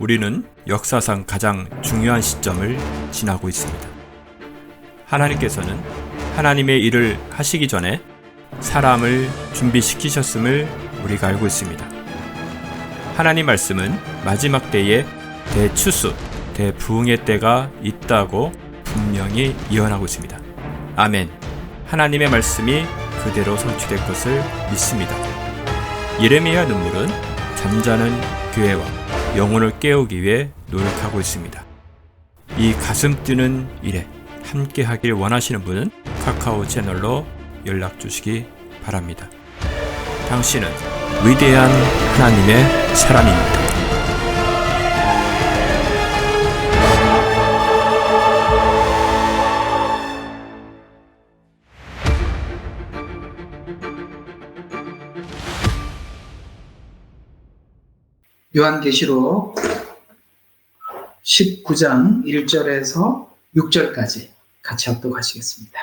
우리는 역사상 가장 중요한 시점을 지나고 있습니다. 하나님께서는 하나님의 일을 하시기 전에 사람을 준비시키셨음을 우리가 알고 있습니다. 하나님 말씀은 마지막 때에 대추수, 대부흥의 때가 있다고 분명히 예언하고 있습니다. 아멘. 하나님의 말씀이 그대로 성취될 것을 믿습니다. 예레미야 눈물은 잠자는 교회와 영혼을 깨우기 위해 노력하고 있습니다. 이 가슴 뛰는 일에 함께 하길 원하시는 분은 카카오 채널로 연락 주시기 바랍니다. 당신은 위대한 하나님의 사람입니다. 요한계시록 19장 1절에서 6절까지 같이 합독하시겠습니다.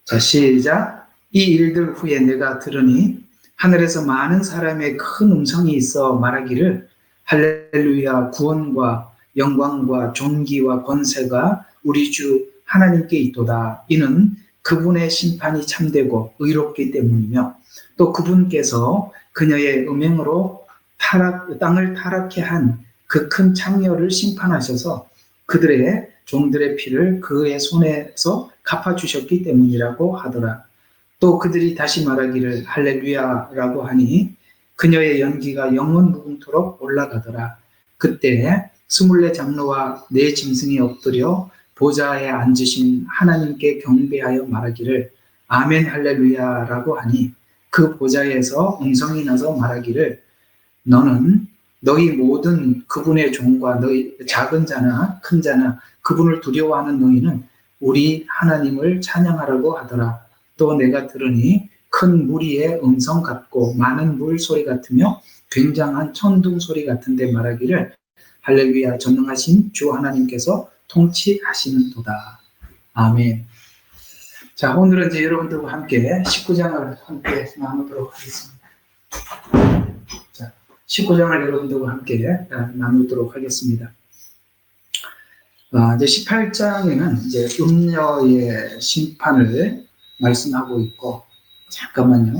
자, 시작. 이 일들 후에 내가 들으니 하늘에서 많은 사람의 큰 음성이 있어 말하기를 할렐루야, 구원과 영광과 존귀와 권세가 우리 주 하나님께 있도다. 이는 그분의 심판이 참되고 의롭기 때문이며 또 그분께서 그녀의 음행으로 땅을 타락케 한 그 큰 창녀를 심판하셔서 그들의 종들의 피를 그의 손에서 갚아주셨기 때문이라고 하더라. 또 그들이 다시 말하기를 할렐루야라고 하니 그녀의 연기가 영원 무궁토록 올라가더라. 그때 24 장로와 4 짐승이 엎드려 보좌에 앉으신 하나님께 경배하여 말하기를 아멘 할렐루야라고 하니 그 보좌에서 음성이 나서 말하기를 너는 너희 모든 그분의 종과 너희 작은 자나 큰 자나 그분을 두려워하는 너희는 우리 하나님을 찬양하라고 하더라. 또 내가 들으니 큰 무리의 음성 같고 많은 물 소리 같으며 굉장한 천둥 소리 같은데 말하기를 할렐루야, 전능하신 주 하나님께서 통치하시는도다. 아멘. 자, 오늘은 이제 여러분들과 함께 19장을 함께 나누도록 하겠습니다. 19장을 여러분들과 함께 나누도록 하겠습니다. 이제 18장에는 이제 음녀의 심판을 말씀하고 있고, 잠깐만요.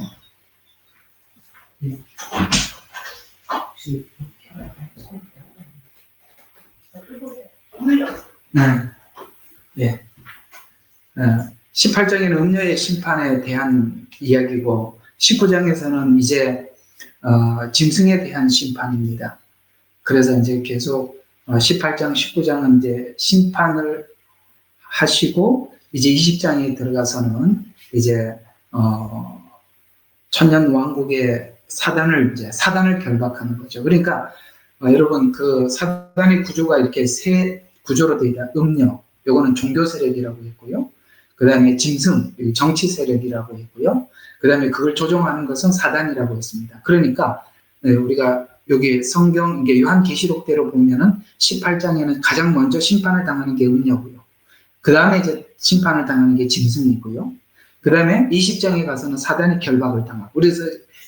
예. 18장에는 음녀의 심판에 대한 이야기고, 19장에서는 이제 짐승에 대한 심판입니다. 그래서 이제 계속 18장, 19장은 이제 심판을 하시고 이제 20장에 들어가서는 이제 천년 왕국의 사단을 결박하는 거죠. 그러니까 여러분 그 사단의 구조가 이렇게 세 구조로 되어 있다. 음녀, 요거는 종교 세력이라고 했고요. 그 다음에 짐승, 정치 세력이라고 했고요. 그 다음에 그걸 조종하는 것은 사단이라고 했습니다. 그러니까 우리가 여기 성경, 이게 요한계시록대로 보면은 18장에는 가장 먼저 심판을 당하는 게 음녀고요. 그 다음에 이제 심판을 당하는 게 짐승이고요. 그 다음에 20장에 가서는 사단이 결박을 당하고, 그래서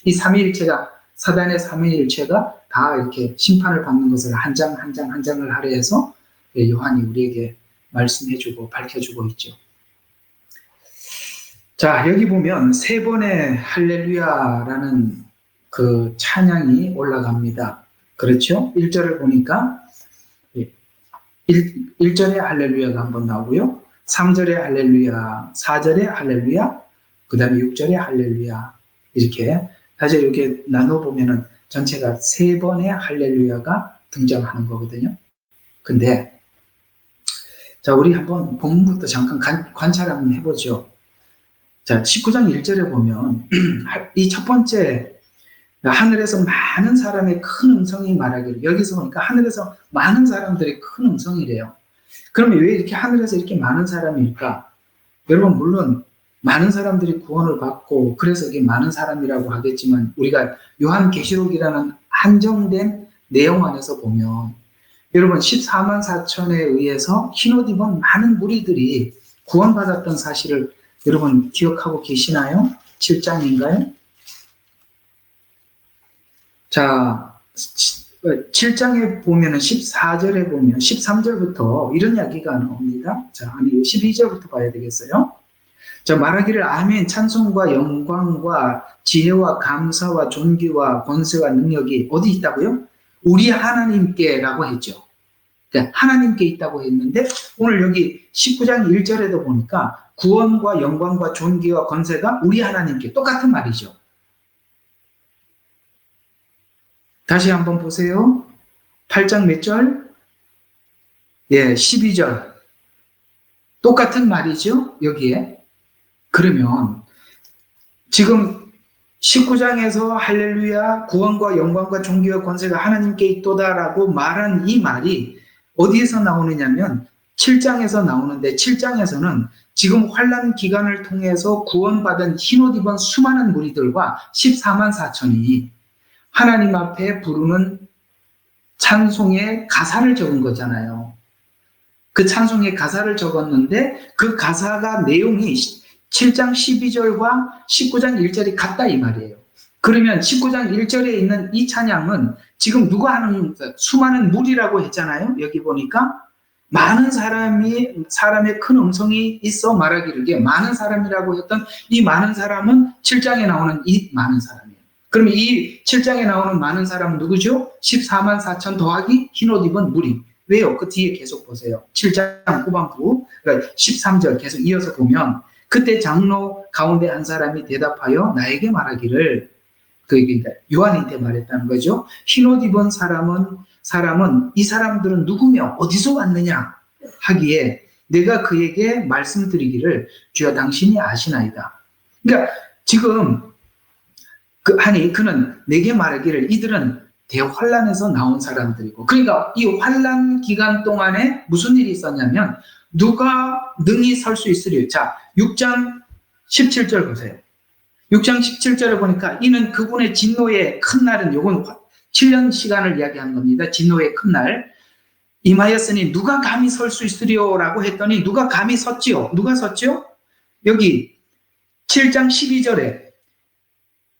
이 삼위일체가, 사단의 삼위일체가 다 이렇게 심판을 받는 것을 한 장 한 장을 할애해서 요한이 우리에게 말씀해주고 밝혀주고 있죠. 자, 여기 보면 3번의 할렐루야라는 그 찬양이 올라갑니다. 그렇죠? 1절을 보니까 1절에 할렐루야가 한번 나오고요. 3절에 할렐루야, 4절에 할렐루야, 그 다음에 6절에 할렐루야. 이렇게 사실 이렇게 나눠보면은 전체가 3번의 할렐루야가 등장하는 거거든요. 근데 자, 우리 한번 본문부터 잠깐 관찰 한번 해보죠. 자, 19장 1절에 보면 이 첫 번째 하늘에서 많은 사람의 큰 음성이 말하기를, 여기서 보니까 하늘에서 많은 사람들의 큰 음성이래요. 그러면 왜 이렇게 하늘에서 이렇게 많은 사람일까? 여러분, 물론 많은 사람들이 구원을 받고 그래서 이게 많은 사람이라고 하겠지만 우리가 요한계시록이라는 한정된 내용 안에서 보면 여러분 14만 4천에 의해서 흰옷 입은 많은 무리들이 구원받았던 사실을 여러분 기억하고 계시나요? 7장인가요? 자, 7장에 보면은 14절에 보면 13절부터 이런 이야기가 나옵니다. 자, 아니 12절부터 봐야 되겠어요. 자, 말하기를 아멘 찬송과 영광과 지혜와 감사와 존귀와 권세와 능력이 어디 있다고요? 우리 하나님께라고 했죠. 그러니까 하나님께 있다고 했는데 오늘 여기 19장 1절에도 보니까 구원과 영광과 존귀와 권세가 우리 하나님께 똑같은 말이죠. 다시 한번 보세요. 8장 몇 절? 예, 12절. 똑같은 말이죠, 여기에. 그러면 지금 19장에서 할렐루야, 구원과 영광과 존귀와 권세가 하나님께 있도다라고 말한 이 말이 어디에서 나오느냐면 7장에서 나오는데 7장에서는 지금 환난 기간을 통해서 구원받은 흰옷 입은 수많은 무리들과 14만 4천이 하나님 앞에 부르는 찬송의 가사를 적은 거잖아요. 그 찬송의 가사를 적었는데 그 가사가 내용이 7장 12절과 19장 1절이 같다 이 말이에요. 그러면 19장 1절에 있는 이 찬양은 지금 누가 하는 수많은 무리라고 했잖아요. 여기 보니까 많은 사람의 큰 음성이 있어 말하기를 많은 사람이라고 했던 이 많은 사람은 7장에 나오는 이 많은 사람이에요. 그러면 이 7장에 나오는 많은 사람은 누구죠? 14만 4천 더하기 흰옷 입은 무리. 왜요? 그 뒤에 계속 보세요. 7장 후반부, 그러니까 13절 계속 이어서 보면 그때 장로 가운데 한 사람이 대답하여 나에게 말하기를 그러니까 요한한테 말했다는 거죠. 흰옷 입은 사람은 이 사람들은 누구며 어디서 왔느냐 하기에 내가 그에게 말씀드리기를 주여 당신이 아시나이다. 그러니까 지금 그는 내게 말하기를 이들은 대환란에서 나온 사람들이고 그러니까 이 환란 기간 동안에 무슨 일이 있었냐면 누가 능히 설 수 있으리요. 자, 6장 17절 보세요. 6장 17절에 보니까 이는 그분의 진노의 큰 날은 요건 7년 시간을 이야기한 겁니다. 진노의 큰 날. 임하였으니 누가 감히 설 수 있으리요라고 했더니 누가 감히 섰지요? 누가 섰죠? 여기 7장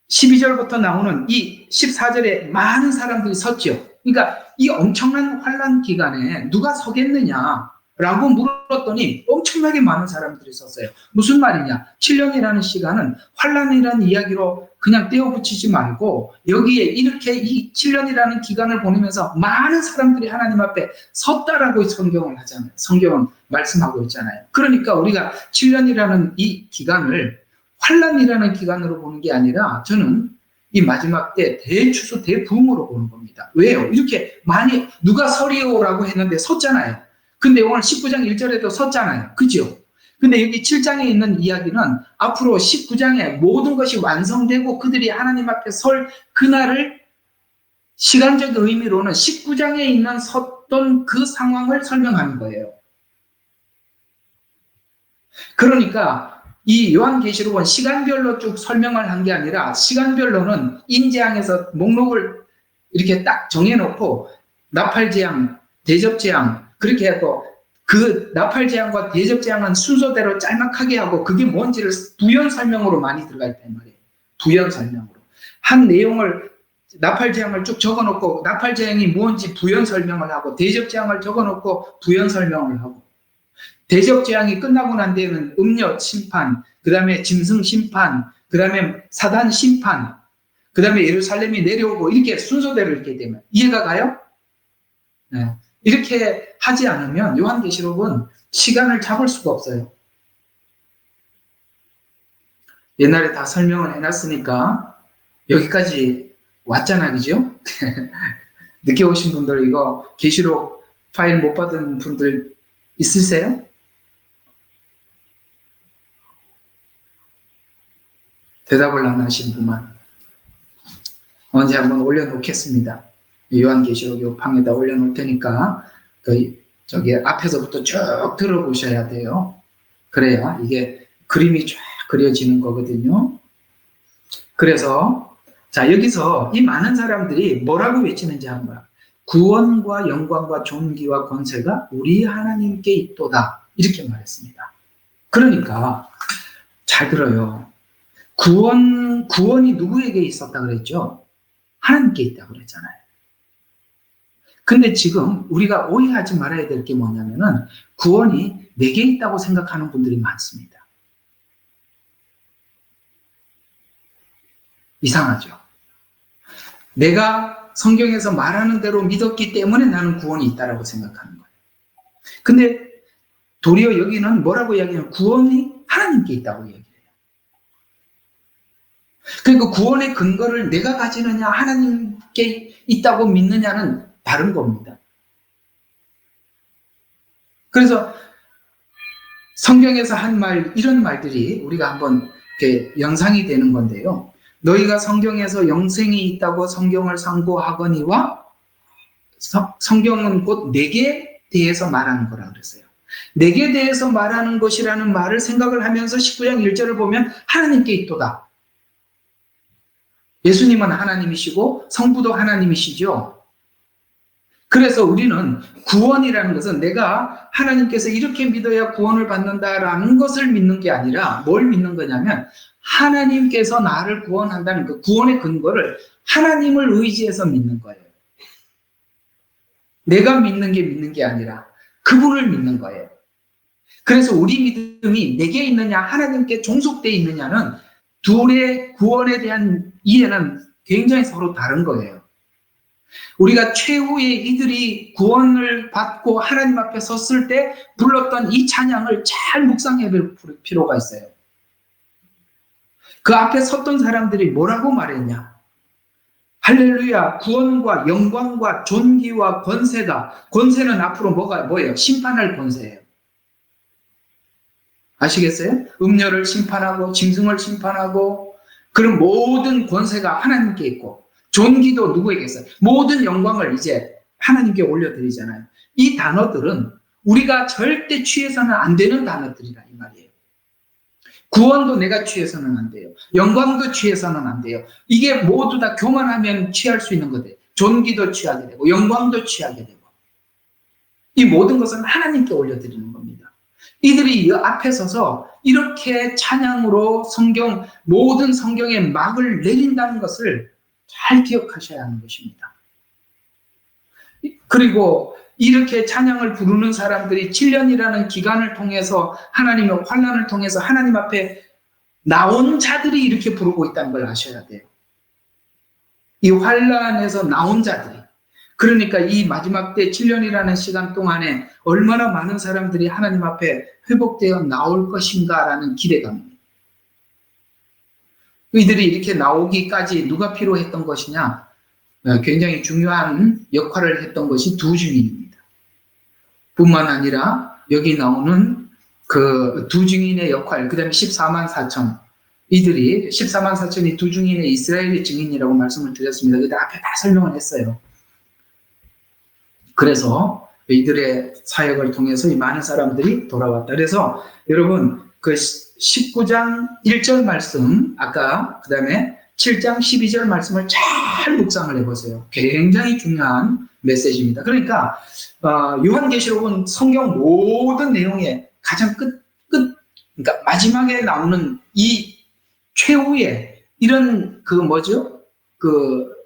12절부터 나오는 이 14절에 많은 사람들이 섰죠. 그러니까 이 엄청난 환란 기간에 누가 서겠느냐라고 물었더니 엄청나게 많은 사람들이 섰어요. 무슨 말이냐? 7년이라는 시간은 환란이라는 이야기로 그냥 떼어붙이지 말고 여기에 이렇게 이 7년이라는 기간을 보내면서 많은 사람들이 하나님 앞에 섰다라고 성경을 하잖아요. 성경은 말씀하고 있잖아요. 그러니까 우리가 7년이라는 이 기간을 환란이라는 기간으로 보는 게 아니라 저는 이 마지막 때 대추수 대부흥으로 보는 겁니다. 왜요? 이렇게 많이 누가 서리오라고 했는데 섰잖아요. 근데 오늘 19장 1절에도 섰잖아요. 그죠? 근데 여기 7장에 있는 이야기는 앞으로 19장에 모든 것이 완성되고 그들이 하나님 앞에 설 그날을 시간적 의미로는 19장에 있는 섰던 그 상황을 설명하는 거예요. 그러니까 이 요한계시록은 시간별로 쭉 설명을 한 게 아니라 시간별로는 인재항에서 목록을 이렇게 딱 정해놓고 나팔재앙, 대접재앙 그렇게 하고 그 나팔재앙과 대접재앙은 순서대로 짤막하게 하고 그게 뭔지를 부연 설명으로 많이 들어가 있단 말이에요. 부연 설명으로. 한 내용을 나팔재앙을 쭉 적어놓고 나팔재앙이 뭔지 부연 설명을 하고 대접재앙을 적어놓고 부연 설명을 하고 대접재앙이 끝나고 난 뒤에는 음력 심판, 그 다음에 짐승 심판, 그 다음에 사단 심판, 그 다음에 예루살렘이 내려오고 이렇게 순서대로 이렇게 되면 이해가 가요? 네. 이렇게 하지 않으면 요한계시록은 시간을 잡을 수가 없어요. 옛날에 다 설명을 해놨으니까 여기까지 왔잖아, 그죠? 늦게 오신 분들 이거 계시록 파일 못 받은 분들 있으세요? 대답을 안 하신 분만 언제 한번 올려놓겠습니다. 요한계시록 요 방에다 올려놓을 테니까 저기 앞에서부터 쭉 들어보셔야 돼요. 그래야 이게 그림이 쫙 그려지는 거거든요. 그래서 자 여기서 이 많은 사람들이 뭐라고 외치는지 한번 구원과 영광과 존귀와 권세가 우리 하나님께 있도다 이렇게 말했습니다. 그러니까 잘 들어요. 구원이 누구에게 있었다 그랬죠? 하나님께 있다고 그랬잖아요. 근데 지금 우리가 오해하지 말아야 될 게 뭐냐면은 구원이 내게 있다고 생각하는 분들이 많습니다. 이상하죠? 내가 성경에서 말하는 대로 믿었기 때문에 나는 구원이 있다고 생각하는 거예요. 근데 도리어 여기는 뭐라고 이야기하냐면 구원이 하나님께 있다고 이야기해요. 그러니까 구원의 근거를 내가 가지느냐 하나님께 있다고 믿느냐는 다른 겁니다. 그래서 성경에서 한 말, 이런 말들이 우리가 한번 이렇게 연상이 되는 건데요. 너희가 성경에서 영생이 있다고 성경을 상고하거니와 성경은 곧 내게 대해서 말하는 거라 그랬어요. 내게 대해서 말하는 것이라는 말을 생각을 하면서 19장 1절을 보면 하나님께 있도다. 예수님은 하나님이시고 성부도 하나님이시죠. 그래서 우리는 구원이라는 것은 내가 하나님께서 이렇게 믿어야 구원을 받는다라는 것을 믿는 게 아니라 뭘 믿는 거냐면 하나님께서 나를 구원한다는 그 구원의 근거를 하나님을 의지해서 믿는 거예요. 내가 믿는 게 아니라 그분을 믿는 거예요. 그래서 우리 믿음이 내게 있느냐 하나님께 종속되어 있느냐는 둘의 구원에 대한 이해는 굉장히 서로 다른 거예요. 우리가 최후의 이들이 구원을 받고 하나님 앞에 섰을 때 불렀던 이 찬양을 잘 묵상해 볼 필요가 있어요. 그 앞에 섰던 사람들이 뭐라고 말했냐? 할렐루야, 구원과 영광과 존귀와 권세는 앞으로 뭐예요? 심판할 권세예요. 아시겠어요? 음녀를 심판하고 짐승을 심판하고 그런 모든 권세가 하나님께 있고 존귀도 누구에게 있어요? 모든 영광을 이제 하나님께 올려드리잖아요. 이 단어들은 우리가 절대 취해서는 안 되는 단어들이라 이 말이에요. 구원도 내가 취해서는 안 돼요. 영광도 취해서는 안 돼요. 이게 모두 다 교만하면 취할 수 있는 거예요. 존귀도 취하게 되고 영광도 취하게 되고 이 모든 것은 하나님께 올려드리는 겁니다. 이들이 이 앞에 서서 이렇게 찬양으로 모든 성경의 막을 내린다는 것을 잘 기억하셔야 하는 것입니다. 그리고 이렇게 찬양을 부르는 사람들이 7년이라는 기간을 통해서 하나님의 환난을 통해서 하나님 앞에 나온 자들이 이렇게 부르고 있다는 걸 아셔야 돼요. 이 환난에서 나온 자들이. 그러니까 이 마지막 때 7년이라는 시간 동안에 얼마나 많은 사람들이 하나님 앞에 회복되어 나올 것인가라는 기대감입니다. 이들이 이렇게 나오기까지 누가 필요했던 것이냐? 굉장히 중요한 역할을 했던 것이 두 증인입니다. 뿐만 아니라 여기 나오는 그 두 증인의 역할, 그 다음에 14만 4천. 이들이 14만 4천이 두 증인의 이스라엘의 증인이라고 말씀을 드렸습니다. 그때 앞에 다 설명을 했어요. 그래서 이들의 사역을 통해서 이 많은 사람들이 돌아왔다. 그래서 여러분 그 19장 1절 말씀, 아까 그 다음에 7장 12절 말씀을 잘 묵상을 해보세요. 굉장히 중요한 메시지입니다. 그러니까 요한계시록은 성경 모든 내용의 가장 그러니까 마지막에 나오는 이 최후의 이런 그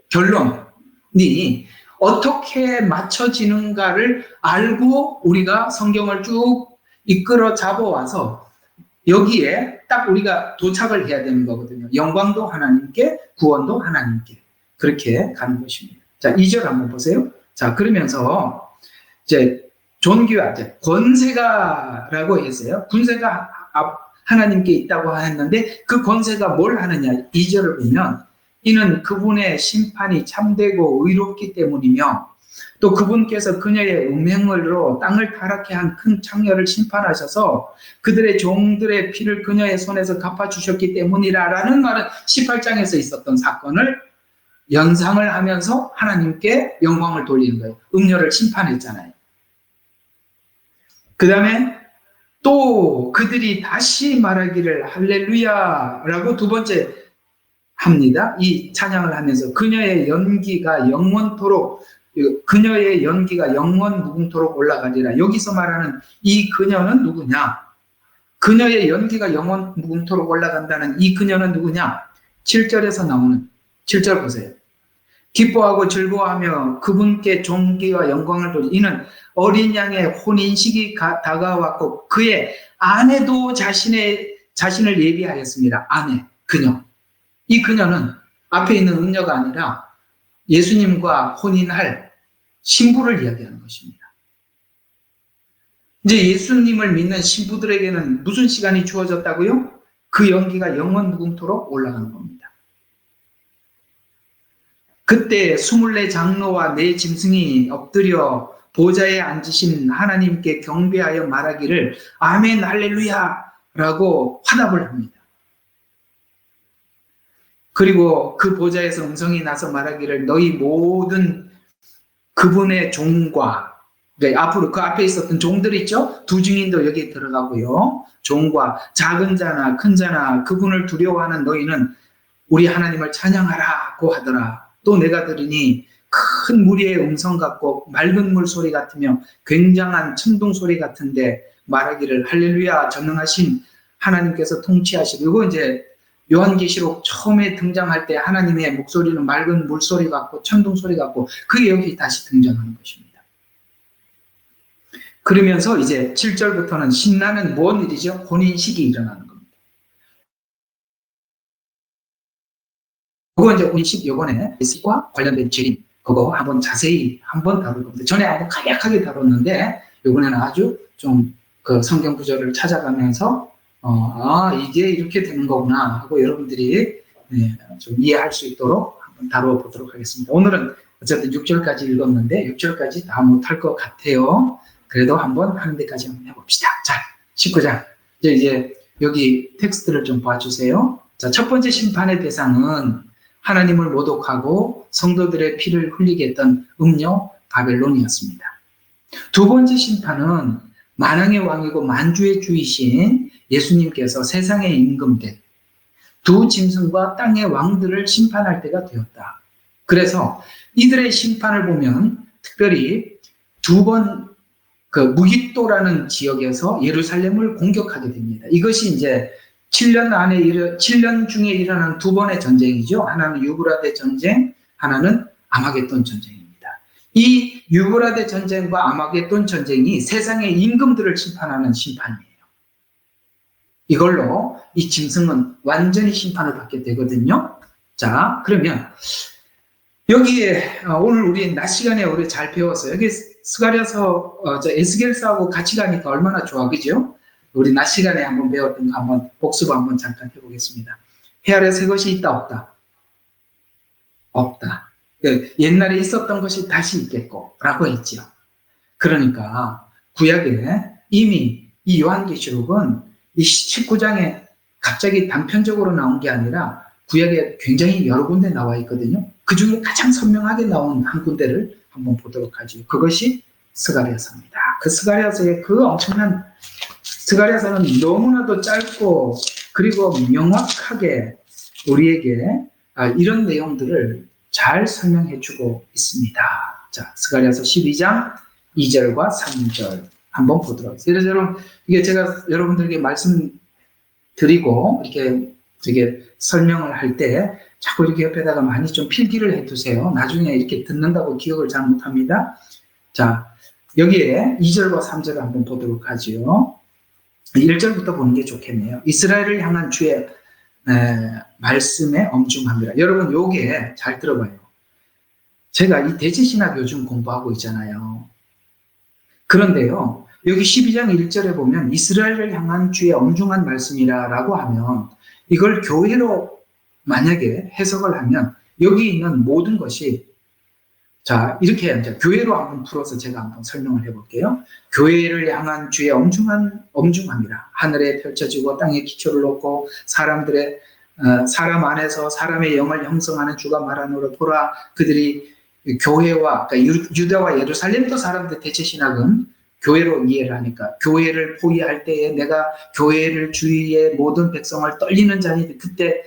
결론이 어떻게 맞춰지는가를 알고 우리가 성경을 쭉 이끌어 잡아와서 여기에 딱 우리가 도착을 해야 되는 거거든요. 영광도 하나님께, 구원도 하나님께. 그렇게 가는 것입니다. 자, 2절 한번 보세요. 자, 그러면서 이제 존귀와 이제 권세가라고 했어요. 권세가 하나님께 있다고 했는데 그 권세가 뭘 하느냐? 2절을 보면 이는 그분의 심판이 참되고 의롭기 때문이며 또 그분께서 그녀의 음행으로 땅을 타락케 한 큰 창녀를 심판하셔서 그들의 종들의 피를 그녀의 손에서 갚아주셨기 때문이라라는 말은 18장에서 있었던 사건을 연상을 하면서 하나님께 영광을 돌리는 거예요. 음녀를 심판했잖아요. 그 다음에 또 그들이 다시 말하기를 할렐루야라고 두 번째 합니다. 이 찬양을 하면서 그녀의 연기가 영원토록 무궁토록 올라가리라. 여기서 말하는 이 그녀는 누구냐? 그녀의 연기가 영원 무궁토록 올라간다는 이 그녀는 누구냐? 7절에서 나오는 7절 보세요. 기뻐하고 즐거워하며 그분께 존귀와 영광을 돌리. 이는 어린 양의 혼인식이 다가왔고 그의 아내도 자신을 예비하였습니다. 아내, 그녀. 이 그녀는 앞에 있는 음녀가 아니라 예수님과 혼인할 신부를 이야기하는 것입니다. 이제 예수님을 믿는 신부들에게는 무슨 시간이 주어졌다고요? 그 연기가 영원 무궁토록 올라가는 겁니다. 그때 24 장로와 4 짐승이 엎드려 보좌에 앉으신 하나님께 경배하여 말하기를 아멘 할렐루야 라고 화답을 합니다. 그리고 그 보좌에서 음성이 나서 말하기를 너희 모든 그분의 종과, 앞으로 그 앞에 있었던 종들 있죠? 두 증인도 여기에 들어가고요. 종과 작은 자나 큰 자나 그분을 두려워하는 너희는 우리 하나님을 찬양하라고 하더라. 또 내가 들으니 큰 무리의 음성 같고 맑은 물 소리 같으며 굉장한 천둥 소리 같은데 말하기를 할렐루야 전능하신 하나님께서 통치하시고. 이거 이제 요한계시록 처음에 등장할 때 하나님의 목소리는 맑은 물소리 같고 천둥 소리 같고 그게 여기 다시 등장하는 것입니다. 그러면서 이제 7절부터는 신나는 뭔 일이죠? 혼인식이 일어나는 겁니다. 그거 이제 혼인식 요번에 예수과 관련된 재림 그거 한번 자세히 한번 다룰 겁니다. 전에 한번 간략하게 다뤘는데 요번에는 아주 좀 그 성경 구절을 찾아가면서 이게 이렇게 되는 거구나 하고 여러분들이 좀 이해할 수 있도록 한번 다뤄보도록 하겠습니다. 오늘은 어쨌든 6절까지 읽었는데 6절까지 다 못할 것 같아요. 그래도 한번 하는 데까지 한번 해봅시다. 자, 19장. 이제 여기 텍스트를 좀 봐주세요. 자, 첫 번째 심판의 대상은 하나님을 모독하고 성도들의 피를 흘리게 했던 음녀 바벨론이었습니다. 두 번째 심판은 만왕의 왕이고 만주의 주이신 예수님께서 세상의 임금된 두 짐승과 땅의 왕들을 심판할 때가 되었다. 그래서 이들의 심판을 보면 특별히 두 번 그 무깃도라는 지역에서 예루살렘을 공격하게 됩니다. 이것이 이제 7년 중에 일어나는 두 번의 전쟁이죠. 하나는 유브라데 전쟁, 하나는 아마겟돈 전쟁입니다. 이 유브라데 전쟁과 아마겟돈 전쟁이 세상의 임금들을 심판하는 심판이에요. 이걸로 이 짐승은 완전히 심판을 받게 되거든요. 자, 그러면 여기에 오늘 우리 낮 시간에 우리 잘 배웠어요. 여기 스가랴서 에스겔서하고 같이 가니까 얼마나 좋아, 그죠? 우리 낮 시간에 한번 배웠던 거 한번 복습 한번 잠깐 해보겠습니다. 해 아래 새 것이 있다 없다? 없다. 옛날에 있었던 것이 다시 있겠고 라고 했죠. 그러니까 구약에 이미 이 요한계시록은 이 19장에 갑자기 단편적으로 나온 게 아니라 구약에 굉장히 여러 군데 나와 있거든요. 그 중에 가장 선명하게 나온 한 군데를 한번 보도록 하죠. 그것이 스가랴서입니다. 그 스가랴서의 그 엄청난 스가랴서는 너무나도 짧고 그리고 명확하게 우리에게 이런 내용들을 잘 설명해주고 있습니다. 자, 스가랴서 12장 2절과 3절 한번 보도록 하겠습니다. 여러분, 이게 제가 여러분들에게 말씀드리고 이렇게 되게 설명을 할 때 자꾸 이렇게 옆에다가 많이 좀 필기를 해두세요. 나중에 이렇게 듣는다고 기억을 잘 못합니다. 자, 여기에 2절과 3절을 한번 보도록 하죠. 1절부터 보는 게 좋겠네요. 이스라엘을 향한 주의 말씀에 엄중합니다. 여러분, 요게 잘 들어봐요. 제가 이 대지신학 요즘 공부하고 있잖아요. 그런데요, 여기 12장 1절에 보면 이스라엘을 향한 주의 엄중한 말씀이라고 하면 이걸 교회로 만약에 해석을 하면 여기 있는 모든 것이 자, 이렇게 이제 교회로 한번 풀어서 제가 한번 설명을 해볼게요. 교회를 향한 주의 엄중함이라. 하늘에 펼쳐지고 땅에 기초를 놓고 사람 안에서 사람의 영을 형성하는 주가 말하노라. 보라, 그들이 교회와, 그러니까 유다와 예루살렘도 사람들 대체 신학은 교회로 이해를 하니까 교회를 포위할 때에 내가 교회를 주위의 모든 백성을 떨리는 자니 그때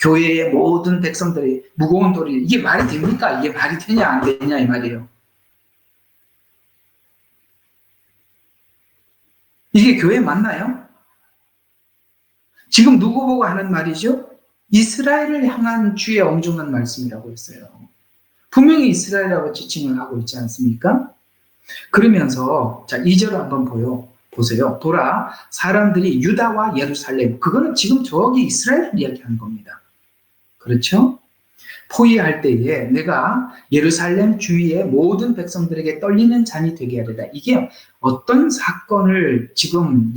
교회의 모든 백성들이 무거운 돌이 이게 말이 됩니까? 이게 말이 되냐 안 되냐 이 말이에요. 이게 교회 맞나요? 지금 누구 보고 하는 말이죠? 이스라엘을 향한 주의 엄중한 말씀이라고 했어요. 분명히 이스라엘이라고 지칭을 하고 있지 않습니까? 그러면서 자 2절을 한번 보세요. 보라, 사람들이 유다와 예루살렘, 그거는 지금 저기 이스라엘을 이야기하는 겁니다. 그렇죠? 포위할 때에 내가 예루살렘 주위의 모든 백성들에게 떨리는 잔이 되게 하리라. 이게 어떤 사건을 지금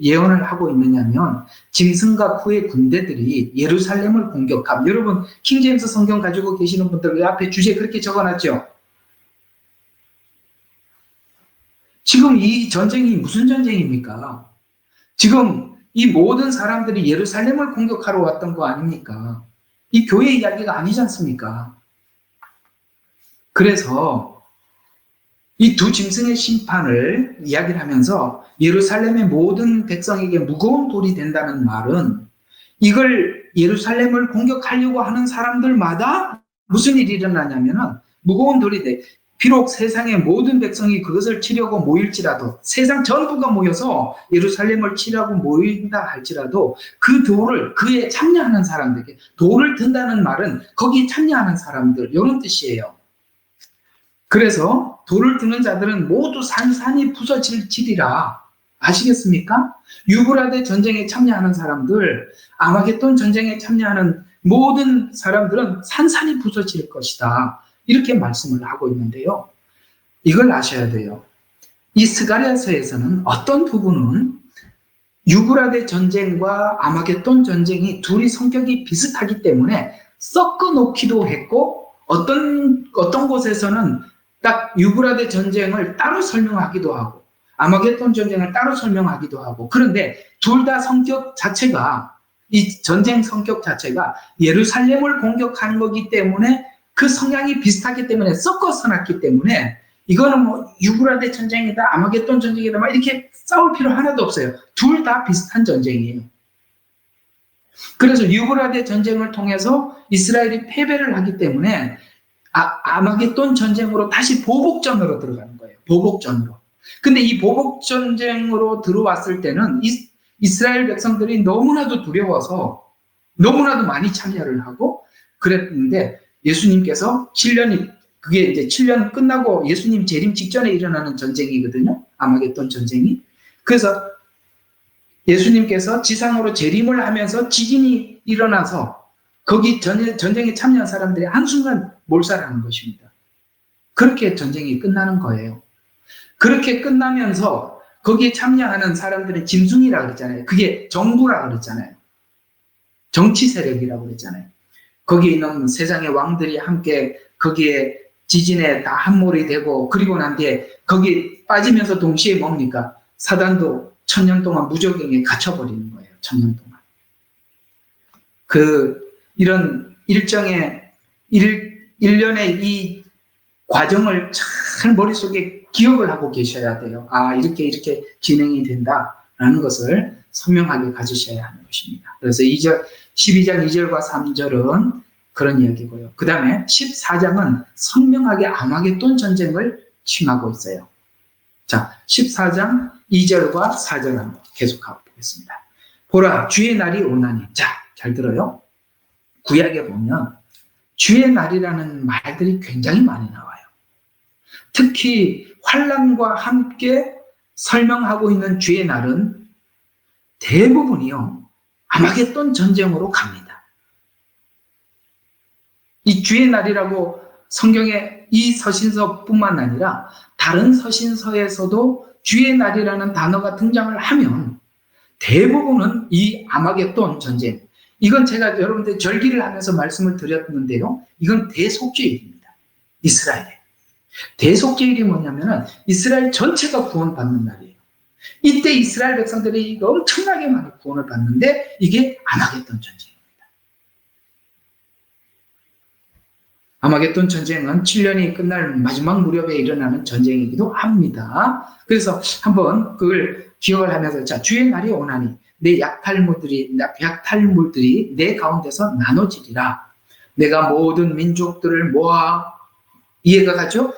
예언을 하고 있느냐면, 짐승과 그의 군대들이 예루살렘을 공격함. 여러분 킹제임스 성경 가지고 계시는 분들 그 앞에 주제 그렇게 적어놨죠? 지금 이 전쟁이 무슨 전쟁입니까? 지금 이 모든 사람들이 예루살렘을 공격하러 왔던 거 아닙니까? 이 교회 이야기가 아니지 않습니까? 그래서 이 두 짐승의 심판을 이야기를 하면서 예루살렘의 모든 백성에게 무거운 돌이 된다는 말은, 이걸 예루살렘을 공격하려고 하는 사람들마다 무슨 일이 일어나냐면은 무거운 돌이 돼. 비록 세상의 모든 백성이 그것을 치려고 모일지라도, 세상 전부가 모여서 예루살렘을 치려고 모인다 할지라도 그 돌을, 그에 참여하는 사람들에게, 돌을 든다는 말은 거기에 참여하는 사람들, 이런 뜻이에요. 그래서 돌을 드는 자들은 모두 산산이 부서질지리라. 아시겠습니까? 유브라데 전쟁에 참여하는 사람들, 아마겟돈 전쟁에 참여하는 모든 사람들은 산산이 부서질 것이다. 이렇게 말씀을 하고 있는데요. 이걸 아셔야 돼요. 이 스가랴서에서는 어떤 부분은 유브라데 전쟁과 아마겟돈 전쟁이 둘이 성격이 비슷하기 때문에 섞어 놓기도 했고, 어떤 곳에서는 딱 유브라데 전쟁을 따로 설명하기도 하고 아마겟돈 전쟁을 따로 설명하기도 하고, 그런데 둘 다 성격 자체가, 이 전쟁 성격 자체가 예루살렘을 공격하는 거기 때문에 그 성향이 비슷하기 때문에 섞어서 놨기 때문에 이거는 뭐 유브라데 전쟁이다, 아마겟돈 전쟁이다 막 이렇게 싸울 필요 하나도 없어요. 둘 다 비슷한 전쟁이에요. 그래서 유브라데 전쟁을 통해서 이스라엘이 패배를 하기 때문에 아마겟돈 전쟁으로 다시 보복전으로 들어가는 거예요. 보복전으로. 근데 이 보복전쟁으로 들어왔을 때는 이스라엘 백성들이 너무나도 두려워서 너무나도 많이 참여를 하고 그랬는데, 예수님께서 7년이, 그게 이제 7년 끝나고 예수님 재림 직전에 일어나는 전쟁이거든요. 아마겟돈 전쟁이. 그래서 예수님께서 지상으로 재림을 하면서 지진이 일어나서 거기 전쟁에 참여한 사람들이 한순간 몰살하는 것입니다. 그렇게 전쟁이 끝나는 거예요. 그렇게 끝나면서 거기에 참여하는 사람들은 짐승이라고 그랬잖아요. 그게 정부라고 그랬잖아요. 정치 세력이라고 그랬잖아요. 거기에 있는 세상의 왕들이 함께 거기에 지진에 다 함몰이 되고, 그리고 난 뒤에 거기에 빠지면서 동시에 뭡니까? 사단도 1000년 동안 무적행에 갇혀버리는 거예요. 1000년 동안. 이런 일정의 일련의 이 과정을 잘 머릿속에 기억을 하고 계셔야 돼요. 아, 이렇게 진행이 된다라는 것을 선명하게 가지셔야 하는 것입니다. 그래서 12장 2절과 3절은 그런 이야기고요. 그 다음에 14장은 선명하게 아마겟돈 전쟁을 칭하고 있어요. 자, 14장 2절과 4절 한번 계속하고 보겠습니다. 보라, 주의 날이 오나니. 자, 잘 들어요. 구약에 보면 주의 날이라는 말들이 굉장히 많이 나와요. 특히 환난과 함께 설명하고 있는 주의 날은 대부분이요, 아마겟돈 전쟁으로 갑니다. 이 주의 날이라고 성경의 이 서신서뿐만 아니라 다른 서신서에서도 주의 날이라는 단어가 등장을 하면 대부분은 이 아마겟돈 전쟁, 이건 제가 여러분들 절기를 하면서 말씀을 드렸는데요, 이건 대속죄일입니다. 이스라엘에. 대속죄일이 뭐냐면은 이스라엘 전체가 구원받는 날이에요. 이때 이스라엘 백성들이 엄청나게 많이 구원을 받는데 이게 아마겟돈 전쟁입니다. 아마겟돈 전쟁은 7년이 끝날 마지막 무렵에 일어나는 전쟁이기도 합니다. 그래서 한번 그걸 기억을 하면서, 자, 주의 날이 오나니 내 약탈물들이 내 가운데서 나눠지리라. 내가 모든 민족들을 모아, 이해가 가죠?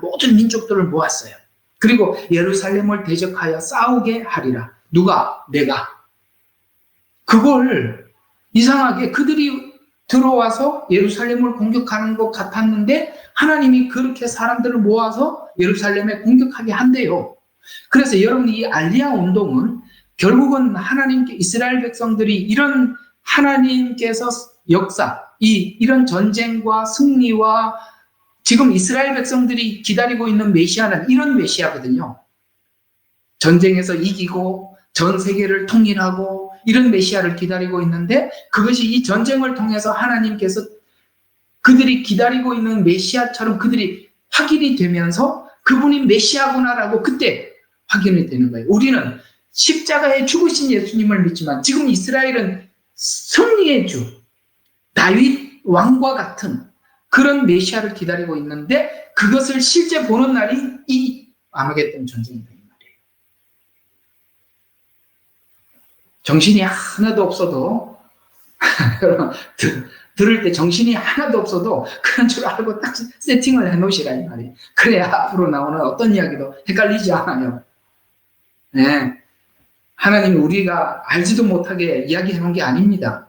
모든 민족들을 모았어요. 그리고 예루살렘을 대적하여 싸우게 하리라. 누가? 내가. 그걸 이상하게 그들이 들어와서 예루살렘을 공격하는 것 같았는데 하나님이 그렇게 사람들을 모아서 예루살렘에 공격하게 한대요. 그래서 여러분, 이 알리야 운동은 결국은 하나님께 이스라엘 백성들이 이런 하나님께서 역사, 이런 전쟁과 승리와 지금 이스라엘 백성들이 기다리고 있는 메시아는 이런 메시아거든요. 전쟁에서 이기고 전 세계를 통일하고 이런 메시아를 기다리고 있는데, 그것이 이 전쟁을 통해서 하나님께서 그들이 기다리고 있는 메시아처럼 그들이 확인이 되면서 그분이 메시아구나라고 그때 확인이 되는 거예요. 우리는 십자가에 죽으신 예수님을 믿지만 지금 이스라엘은 승리의 주, 다윗 왕과 같은 그런 메시아를 기다리고 있는데, 그것을 실제 보는 날이 이 아마겟돈 전쟁이다, 이 말이에요. 정신이 하나도 없어도 여러분, 들을 때 정신이 하나도 없어도 그런 줄 알고 딱 세팅을 해놓으시라, 이 말이에요. 그래야 앞으로 나오는 어떤 이야기도 헷갈리지 않아요. 네. 하나님이 우리가 알지도 못하게 이야기해놓은 게 아닙니다.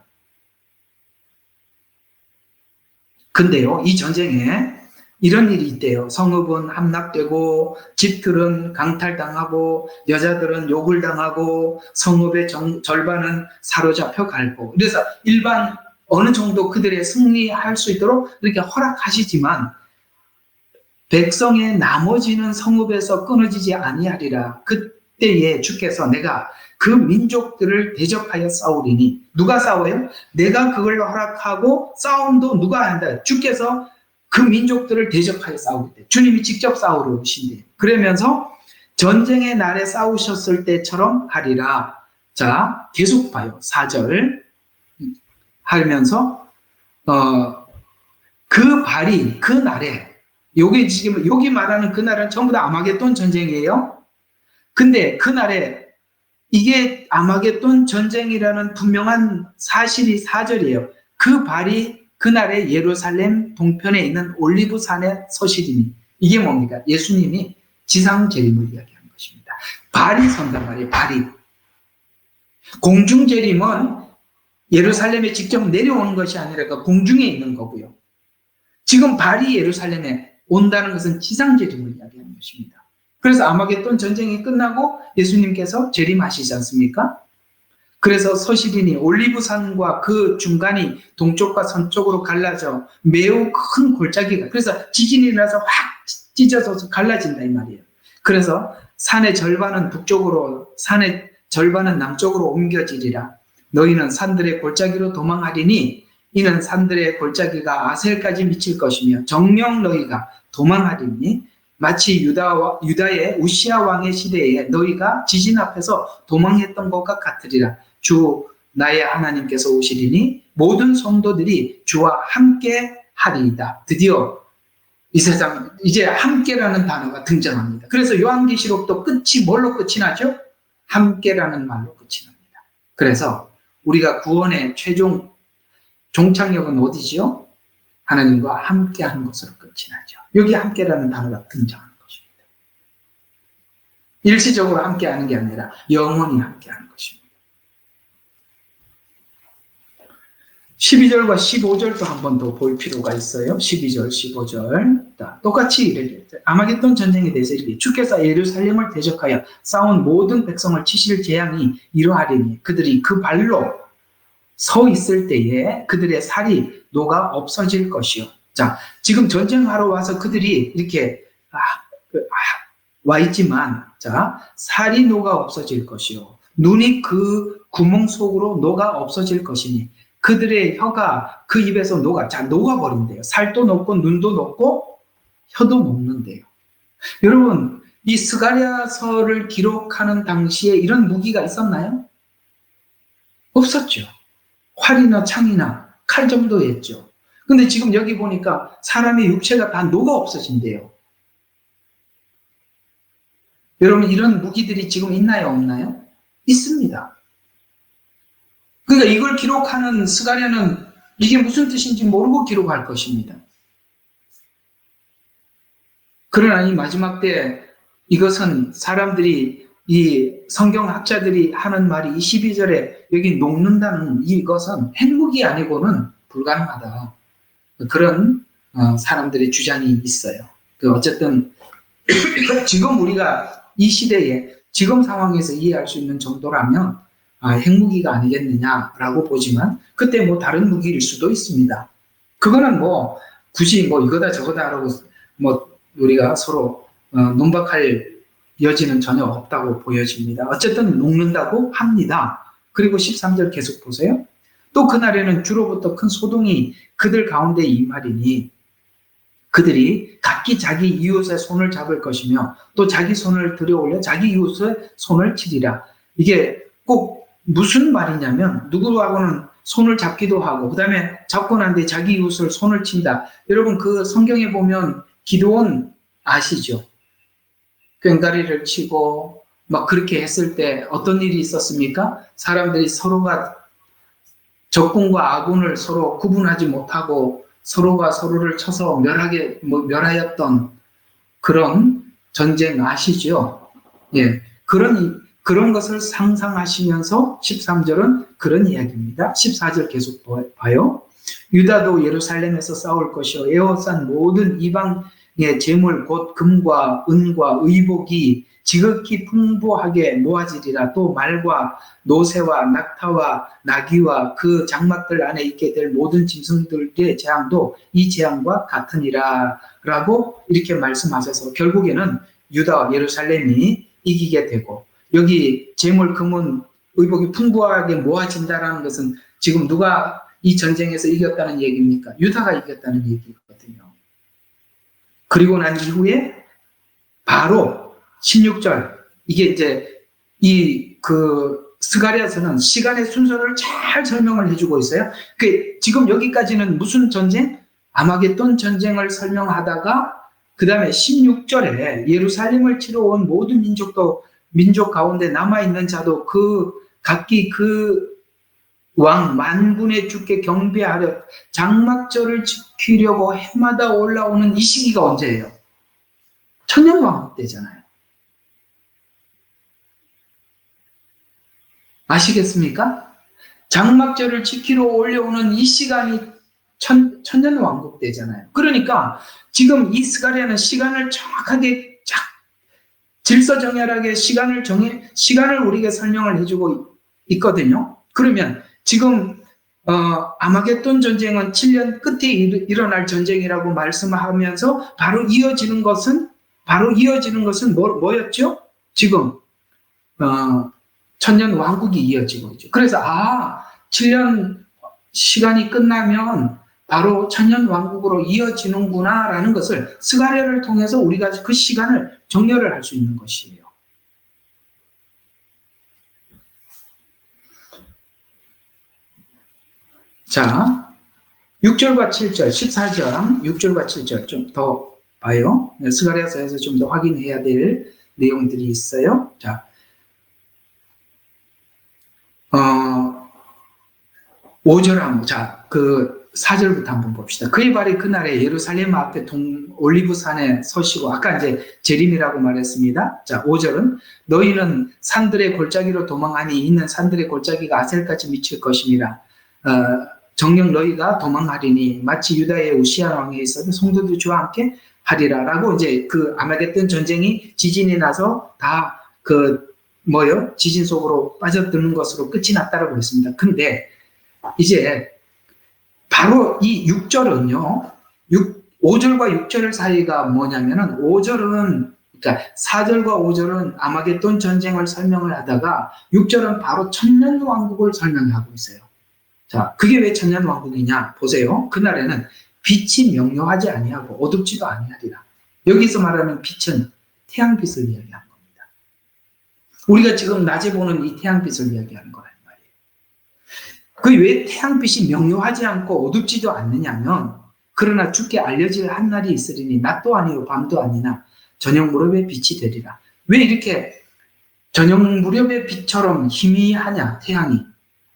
근데요, 이 전쟁에 이런 일이 있대요. 성읍은 함락되고 집들은 강탈당하고 여자들은 욕을 당하고 성읍의 절반은 사로잡혀 갈고, 그래서 일반 어느 정도 그들의 승리할 수 있도록 이렇게 허락하시지만 백성의 나머지는 성읍에서 끊어지지 아니하리라. 그때에 주께서 내가 그 민족들을 대적하여 싸우리니. 누가 싸워요? 내가 그걸 허락하고 싸움도 누가 한다? 주께서 그 민족들을 대적하여 싸우겠대. 주님이 직접 싸우러 오신대. 그러면서 전쟁의 날에 싸우셨을 때처럼 하리라. 자, 계속 봐요. 4절 하면서 그 발이 그 날에, 요게 지금 여기 말하는 그 날은 전부 다 아마겟돈 전쟁이에요. 근데 그 날에 이게 아마겟돈 전쟁이라는 분명한 사실이 4절이에요. 그 발이 그날에 예루살렘 동편에 있는 올리브산에 서시리니. 이게 뭡니까? 예수님이 지상 재림을 이야기하는 것입니다. 발이 선단 말이에요. 발이. 공중 재림은 예루살렘에 직접 내려오는 것이 아니라 그 공중에 있는 거고요. 지금 발이 예루살렘에 온다는 것은 지상 재림을 이야기하는 것입니다. 그래서 아마겟돈 전쟁이 끝나고 예수님께서 재림하시지 않습니까? 그래서 서시리니 올리브산과 그 중간이 동쪽과 서쪽으로 갈라져 매우 큰 골짜기가, 그래서 지진이 나서 확 찢어져서 갈라진다, 이 말이에요. 그래서 산의 절반은 북쪽으로, 산의 절반은 남쪽으로 옮겨지리라. 너희는 산들의 골짜기로 도망하리니 이는 산들의 골짜기가 아셀까지 미칠 것이며 정녕 너희가 도망하리니 마치 유다의 우시아 왕의 시대에 너희가 지진 앞에서 도망했던 것과 같으리라. 주 나의 하나님께서 오시리니 모든 성도들이 주와 함께 하리이다. 드디어 이 세상 이제 함께라는 단어가 등장합니다. 그래서 요한계시록도 끝이 뭘로 끝이 나죠? 함께라는 말로 끝이 납니다. 그래서 우리가 구원의 최종 종착역은 어디지요? 하나님과 함께하는 것으로 끝이 나죠. 여기 함께라는 단어가 등장하는 것입니다. 일시적으로 함께하는 게 아니라 영원히 함께하는 것입니다. 12절과 15절도 한 번 더 볼 필요가 있어요. 12절, 15절. 똑같이 이래요. 아마겟돈 전쟁에 대해서 이렇게 주께서 예루살렘을 대적하여 싸운 모든 백성을 치실 재앙이 이러하리니 그들이 그 발로 서 있을 때에 그들의 살이 녹아 없어질 것이요. 자, 지금 전쟁하러 와서 그들이 이렇게 와 있지만, 자, 살이 녹아 없어질 것이요. 눈이 그 구멍 속으로 녹아 없어질 것이니 그들의 혀가 그 입에서 녹아버린대요. 살도 녹고 눈도 녹고 혀도 녹는데요. 여러분, 이 스가랴서를 기록하는 당시에 이런 무기가 있었나요? 없었죠. 활이나 창이나 칼 정도였죠. 근데 지금 여기 보니까 사람의 육체가 다 녹아 없어진대요. 여러분, 이런 무기들이 지금 있나요, 없나요? 있습니다. 그러니까 이걸 기록하는 스가랴는 이게 무슨 뜻인지 모르고 기록할 것입니다. 그러나 이 마지막 때 이것은 사람들이, 이 성경학자들이 하는 말이 이 12절에 여기 녹는다는 이것은 핵무기 아니고는 불가능하다. 그런 사람들의 주장이 있어요. 어쨌든 지금 우리가 이 시대에 지금 상황에서 이해할 수 있는 정도라면 핵무기가 아니겠느냐라고 보지만 그때 뭐 다른 무기일 수도 있습니다. 그거는 뭐 굳이 뭐 이거다 저거다라고 뭐 우리가 서로 논박할 여지는 전혀 없다고 보여집니다. 어쨌든 녹는다고 합니다. 그리고 13절 계속 보세요. 또 그날에는 주로부터 큰 소동이 그들 가운데 임하리니 그들이 각기 자기 이웃의 손을 잡을 것이며 또 자기 손을 들여올려 자기 이웃의 손을 치리라. 이게 꼭 무슨 말이냐면 누구하고는 손을 잡기도 하고 그 다음에 잡고 난 뒤에 자기 이웃을 손을 친다. 여러분 그 성경에 보면 기드온 아시죠? 꽹과리를 치고 막 그렇게 했을 때 어떤 일이 있었습니까? 사람들이 서로가 적군과 아군을 서로 구분하지 못하고 서로가 서로를 쳐서 멸하였던 그런 전쟁 아시죠? 예, 그런 것을 상상하시면서 13절은 그런 이야기입니다. 14절 계속 봐요. 유다도 예루살렘에서 싸울 것이요 에워싼 모든 이방의 재물 곧 금과 은과 의복이 지극히 풍부하게 모아지리라. 또 말과 노새와 낙타와 나귀와 그 장막들 안에 있게 될 모든 짐승들의 재앙도 이 재앙과 같으니라 라고 이렇게 말씀하셔서 결국에는 유다와 예루살렘이 이기게 되고 여기 재물 금은 의복이 풍부하게 모아진다는 것은 지금 누가 이 전쟁에서 이겼다는 얘기입니까? 유다가 이겼다는 얘기거든요. 그리고 난 이후에 바로 16절 이게 이제 스가랴서는 시간의 순서를 잘 설명을 해주고 있어요. 지금 여기까지는 무슨 전쟁? 아마겟돈 전쟁을 설명하다가 그 다음에 16절에 예루살렘을 치러 온 모든 민족 가운데 남아있는 자도 각기 왕 만군의 주께 경배하려 장막절을 지키려고 해마다 올라오는 이 시기가 언제예요? 천년왕국 때잖아요. 아시겠습니까? 장막절을 지키러 올려오는 이 시간이 천년왕국 때잖아요. 그러니까 지금 이 스가랴는 시간을 정확하게 질서정연하게 시간을 우리에게 설명을 해주고 있거든요. 그러면 지금 아마겟돈 전쟁은 7년 끝에 일어날 전쟁이라고 말씀하면서 바로 이어지는 것은 뭐였죠? 지금 천년 왕국이 이어지고 있죠. 그래서 7년 시간이 끝나면 바로 천년 왕국으로 이어지는구나라는 것을 스가랴를 통해서 우리가 그 시간을 정렬을 할 수 있는 것이에요. 자, 6절과 7절, 14장 6절과 7절 좀 더 봐요. 스가랴서에서 좀 더 확인해야 될 내용들이 있어요. 자, 5절 그 4절부터 한번 봅시다. 그의 발이 그날에 예루살렘 앞에 올리브산에 서시고, 아까 이제 재림이라고 말했습니다. 자, 5절은 너희는 산들의 골짜기로 도망하니 이는 산들의 골짜기가 아셀까지 미칠 것임이라. 정녕 너희가 도망하리니 마치 유다의 우시아 왕에 있어도 성도들 주와 함께 하리라. 라고 이제 그 아마겟돈 전쟁이 지진이 나서 다 지진 속으로 빠져드는 것으로 끝이 났다라고 했습니다. 근데 이제 바로 이 6절은요, 5절과 6절 사이가 뭐냐면은 5절은, 그러니까 4절과 5절은 아마겟돈 전쟁을 설명을 하다가 6절은 바로 천년왕국을 설명하고 있어요. 자, 그게 왜 천년왕국이냐? 보세요. 그날에는 빛이 명료하지 아니하고 어둡지도 아니하리라. 여기서 말하는 빛은 태양빛을 이야기하는 겁니다. 우리가 지금 낮에 보는 이 태양빛을 이야기하는 거란 말이에요. 그 왜 태양빛이 명료하지 않고 어둡지도 않느냐면, 그러나 주께 알려질 한 날이 있으리니 낮도 아니요 밤도 아니나 저녁 무렵의 빛이 되리라. 왜 이렇게 저녁 무렵의 빛처럼 희미하냐, 태양이?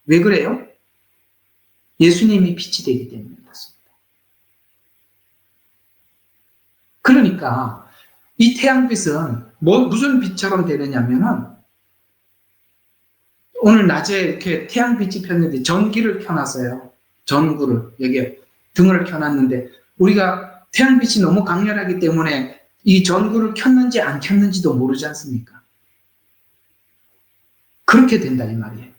왜 그래요? 예수님이 빛이 되기 때문에 그렇습니다. 그러니까 이 태양빛은 무슨 빛처럼 되느냐면은, 오늘 낮에 이렇게 태양빛이 폈는데 전기를 켜놨어요. 전구를 여기에 등을 켜놨는데 우리가 태양빛이 너무 강렬하기 때문에 이 전구를 켰는지 안 켰는지도 모르지 않습니까? 그렇게 된다 이 말이에요.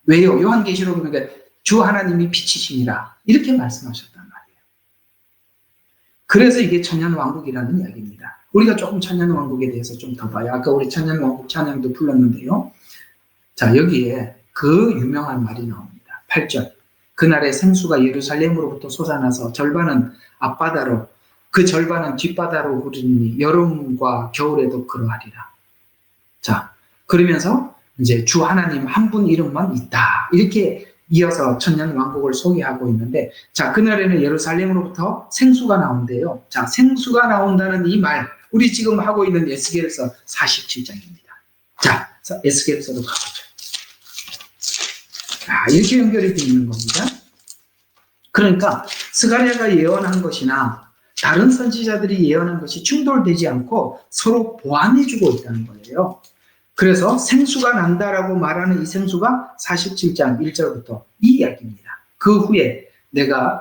왜요? 요한계시록 보니까 주 하나님이 빛이시니라 이렇게 말씀하셨단 말이에요. 그래서 이게 천년왕국이라는 이야기입니다. 우리가 조금 천년왕국에 대해서 좀 더 봐요. 아까 우리 천년왕국 찬양도 불렀는데요. 자, 여기에 그 유명한 말이 나옵니다. 8절. 그날에 생수가 예루살렘으로부터 솟아나서 절반은 앞바다로 그 절반은 뒷바다로 흐르니 여름과 겨울에도 그러하리라. 자, 그러면서 이제 주 하나님 한 분 이름만 있다. 이렇게 이어서 천년왕국을 소개하고 있는데, 자, 그날에는 예루살렘으로부터 생수가 나온대요. 자, 생수가 나온다는 이 말, 우리 지금 하고 있는 에스겔서 47장입니다. 자, 에스겔서로 가보죠. 자, 이렇게 연결이 되어 있는 겁니다. 그러니까 스가랴가 예언한 것이나 다른 선지자들이 예언한 것이 충돌되지 않고 서로 보완해주고 있다는 거예요. 그래서 생수가 난다라고 말하는 이 생수가 47장 1절부터 이 이야기입니다. 그 후에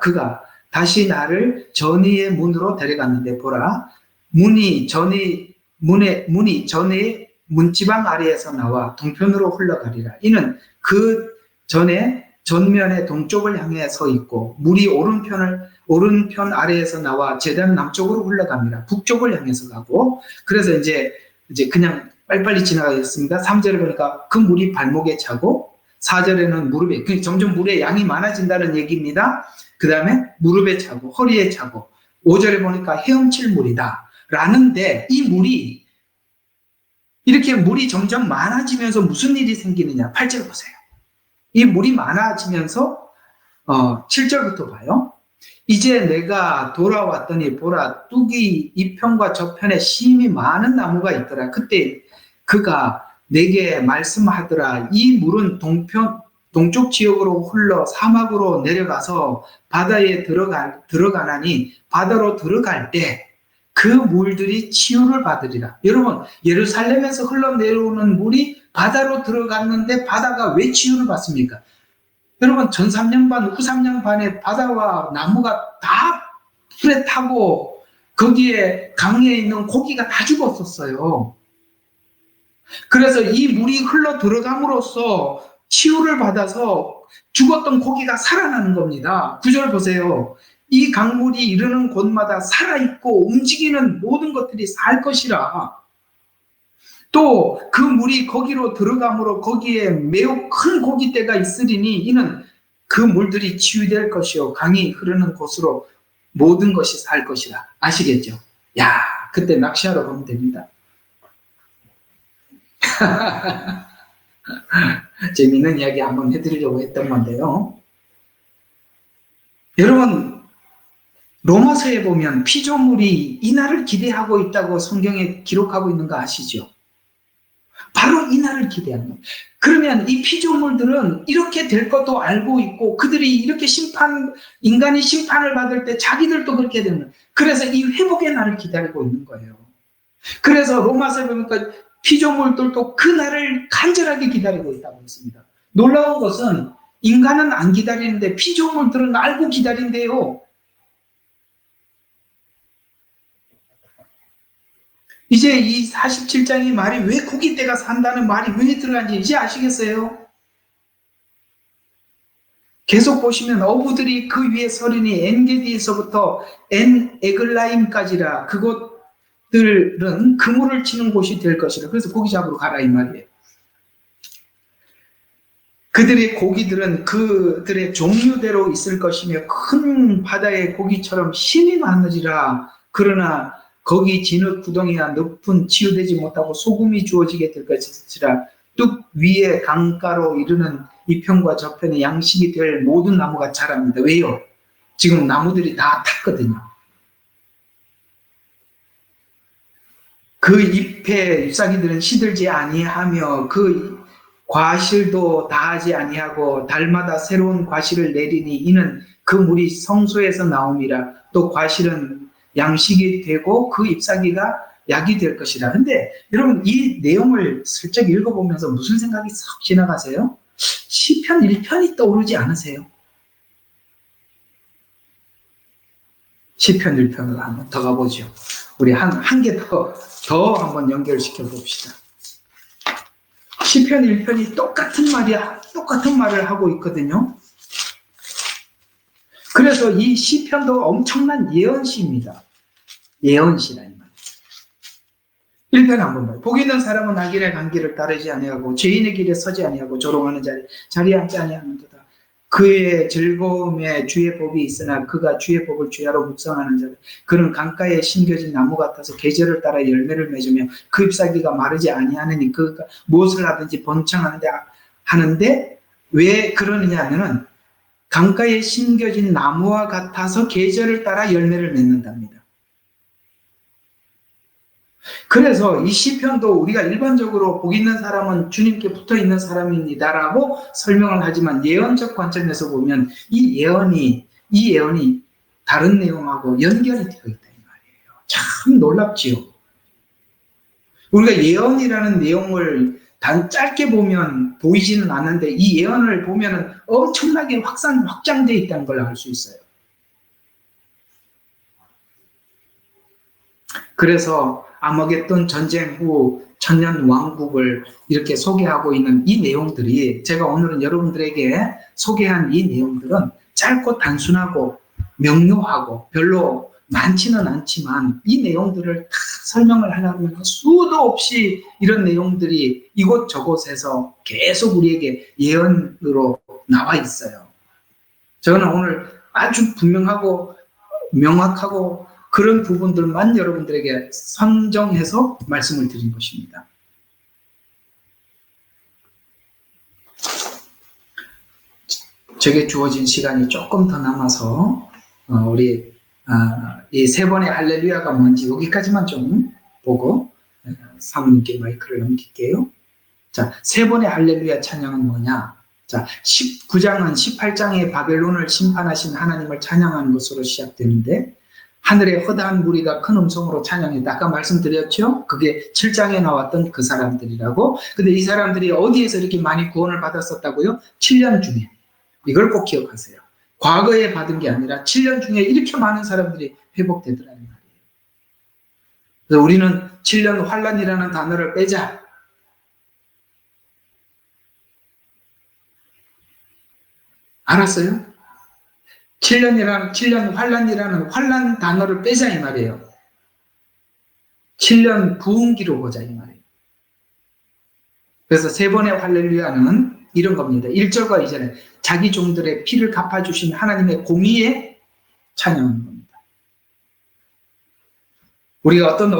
그가 다시 나를 전의의 문으로 데려갔는데 보라, 문이 전의 문지방 아래에서 나와 동편으로 흘러가리라. 이는 그 전면의 동쪽을 향해 서 있고 물이 오른편 아래에서 나와 제단 남쪽으로 흘러갑니다. 북쪽을 향해서 가고, 그래서 이제 그냥 빨리빨리 지나가겠습니다. 3절에 보니까 그 물이 발목에 차고, 4절에는 무릎에, 점점 물의 양이 많아진다는 얘기입니다. 그 다음에 무릎에 차고 허리에 차고, 5절에 보니까 헤엄칠 물이다 라는데, 이 물이 이렇게 물이 점점 많아지면서 무슨 일이 생기느냐. 8절 보세요. 이 물이 많아지면서 7절부터 봐요. 이제 내가 돌아왔더니 보라, 뚝이 이편과 저편에 심히 많은 나무가 있더라. 그때 그가 내게 말씀하더라. 이 물은 동쪽 지역으로 흘러 사막으로 내려가서 바다에 들어가나니 바다로 들어갈 때 그 물들이 치유를 받으리라. 여러분, 예루살렘에서 흘러내려오는 물이 바다로 들어갔는데 바다가 왜 치유를 받습니까? 여러분, 전 3년 반, 후 3년 반에 바다와 나무가 다 불에 타고 거기에 강에 있는 고기가 다 죽었었어요. 그래서 이 물이 흘러 들어감으로써 치유를 받아서 죽었던 고기가 살아나는 겁니다. 9절 보세요. 이 강물이 이르는 곳마다 살아있고 움직이는 모든 것들이 살 것이라. 또 그 물이 거기로 들어감으로 거기에 매우 큰 고기떼가 있으리니 이는 그 물들이 치유될 것이요 강이 흐르는 곳으로 모든 것이 살 것이라. 아시겠죠? 야, 그때 낚시하러 가면 됩니다. 재미있는 이야기 한번 해드리려고 했던 건데요. 여러분, 로마서에 보면 피조물이 이날을 기대하고 있다고 성경에 기록하고 있는 거 아시죠? 바로 이날을 기대하는 거예요. 그러면 이 피조물들은 이렇게 될 것도 알고 있고, 그들이 이렇게 인간이 심판을 받을 때 자기들도 그렇게 되는 거예요. 그래서 이 회복의 날을 기다리고 있는 거예요. 그래서 로마서에 보니까 피조물들도 그 날을 간절하게 기다리고 있다고 했습니다. 놀라운 것은 인간은 안 기다리는데 피조물들은 알고 기다린대요. 이제 이 47장의 말이 왜 고기떼가 산다는 말이 왜 들어간지 이제 아시겠어요? 계속 보시면 어부들이 그 위에 서리니 엔게디에서부터 엔에글라임까지라 그곳들은 그물을 치는 곳이 될 것이라. 그래서 고기 잡으러 가라 이 말이에요. 그들의 고기들은 그들의 종류대로 있을 것이며 큰 바다의 고기처럼 힘이 많으리라. 그러나 거기 진흙 구덩이나 늪은 치유되지 못하고 소금이 주어지게 될 것이라. 뚝 위에 강가로 이르는 이편과 저편에 양식이 될 모든 나무가 자랍니다. 왜요? 지금 나무들이 다 탔거든요. 그 잎의 잎사귀들은 시들지 아니하며 그 과실도 다하지 아니하고 달마다 새로운 과실을 내리니 이는 그 물이 성소에서 나옴이라. 또 과실은 양식이 되고 그 잎사귀가 약이 될 것이라. 근데 여러분, 이 내용을 슬쩍 읽어보면서 무슨 생각이 싹 지나가세요? 시편 1편이 떠오르지 않으세요? 시편 1편으로 한번 더 가보죠. 우리 한 개 더 한번 연결시켜 봅시다. 시편 1편이 똑같은 말을 하고 있거든요. 그래서 이 시편도 엄청난 예언시입니다. 예언시라니 말이에요. 1편 한번 봐요. 복 있는 사람은 악인의 간기를 따르지 아니하고 죄인의 길에 서지 아니하고 조롱하는 자리에 앉지 아니하는도다. 그의 즐거움에 주의 법이 있으나 그가 주의 법을 주야로 묵상하는 자들. 그는 강가에 심겨진 나무 같아서 계절을 따라 열매를 맺으며 그 잎사귀가 마르지 아니하느니 그가 무엇을 하든지 번창하는데 왜 그러느냐 하면은 강가에 심겨진 나무와 같아서 계절을 따라 열매를 맺는답니다. 그래서 이 시편도 우리가 일반적으로 복 있는 사람은 주님께 붙어 있는 사람입니다라고 설명을 하지만 예언적 관점에서 보면 이 예언이 다른 내용하고 연결이 되어 있다 이 말이에요. 참 놀랍지요. 우리가 예언이라는 내용을 단 짧게 보면 보이지는 않는데 이 예언을 보면 엄청나게 확장되어 있다는 걸 알 수 있어요. 그래서 아마겟돈 전쟁 후 천년 왕국을 이렇게 소개하고 있는 이 내용들이 제가 오늘은 여러분들에게 소개한 이 내용들은 짧고 단순하고 명료하고 별로 많지는 않지만 이 내용들을 다 설명을 하려면 수도 없이 이런 내용들이 이곳저곳에서 계속 우리에게 예언으로 나와 있어요. 저는 오늘 아주 분명하고 명확하고 그런 부분들만 여러분들에게 선정해서 말씀을 드린 것입니다. 제게 주어진 시간이 조금 더 남아서 우리 이 세 번의 할렐루야가 뭔지 여기까지만 좀 보고 사모님께 마이크를 넘길게요. 자, 세 번의 할렐루야 찬양은 뭐냐? 자, 19장은 18장의 바벨론을 심판하신 하나님을 찬양하는 것으로 시작되는데 하늘의 허다한 무리가 큰 음성으로 찬양했다. 아까 말씀드렸죠? 그게 7장에 나왔던 그 사람들이라고. 근데 이 사람들이 어디에서 이렇게 많이 구원을 받았었다고요? 7년 중에. 이걸 꼭 기억하세요. 과거에 받은 게 아니라 7년 중에 이렇게 많은 사람들이 회복되더라는 말이에요. 그래서 우리는 7년 환란이라는 단어를 빼자. 알았어요? 7년 환란이라는 환란 단어를 빼자 이 말이에요. 7년 부흥기로 보자 이 말이에요. 그래서 세 번의 할렐루야는 이런 겁니다. 1절과 2절에 자기 종들의 피를 갚아주신 하나님의 공의에 찬양하는 겁니다. 우리가 어떤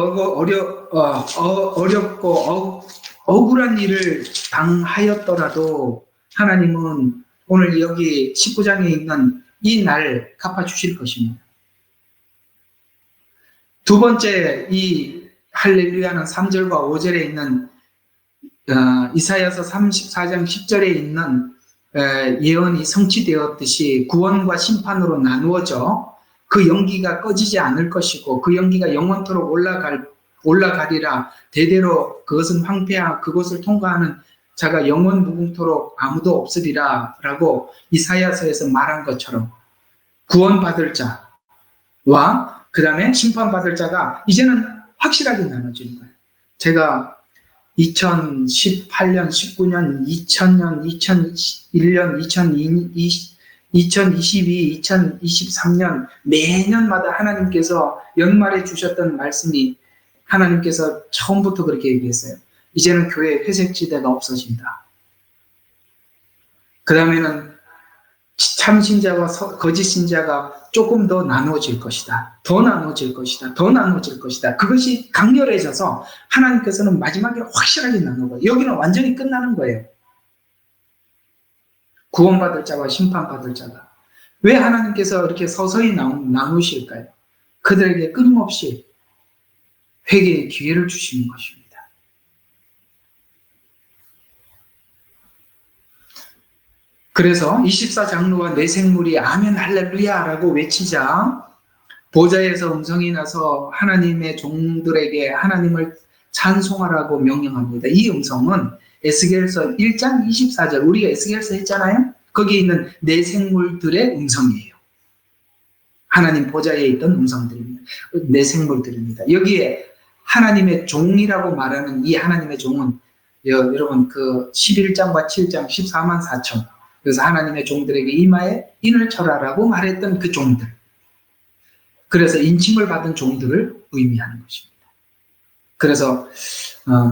어렵고 억울한 일을 당하였더라도 하나님은 오늘 여기 19장에 있는 이 날 갚아주실 것입니다. 두 번째 이 할렐루야는 3절과 5절에 있는 이사야서 34장 10절에 있는 예언이 성취되었듯이 구원과 심판으로 나누어져 그 연기가 꺼지지 않을 것이고 그 연기가 영원토록 올라가리라. 대대로 그것은 황폐하 그것을 통과하는 자가 영원 무궁토록 아무도 없으리라 라고 이사야서에서 말한 것처럼 구원받을 자와 그 다음에 심판받을 자가 이제는 확실하게 나눠지는 거예요. 제가 2018년, 19년, 2000년, 2001년, 2022, 2023년 매년마다 하나님께서 연말에 주셨던 말씀이 하나님께서 처음부터 그렇게 얘기했어요. 이제는 교회 회색지대가 없어진다. 그 다음에는 참신자와 거짓 신자가 조금 더 나누어질 것이다. 더 나누어질 것이다. 더 나누어질 것이다. 그것이 강렬해져서 하나님께서는 마지막에 확실하게 나누고 여기는 완전히 끝나는 거예요. 구원받을 자와 심판받을 자가. 왜 하나님께서 이렇게 서서히 나누실까요? 그들에게 끊임없이 회개의 기회를 주시는 것입니다. 그래서 24장로와 네 생물이 아멘 할렐루야라고 외치자 보좌에서 음성이 나서 하나님의 종들에게 하나님을 찬송하라고 명령합니다. 이 음성은 에스겔서 1장 24절 우리가 에스겔서 했잖아요. 거기에 있는 네 생물들의 음성이에요. 하나님 보좌에 있던 음성들입니다. 내생물들입니다. 여기에 하나님의 종이라고 말하는 이 하나님의 종은 여러분 그 11장과 7장 14만 4천 그래서 하나님의 종들에게 이마에 인을 쳐라라고 말했던 그 종들. 그래서 인침을 받은 종들을 의미하는 것입니다. 그래서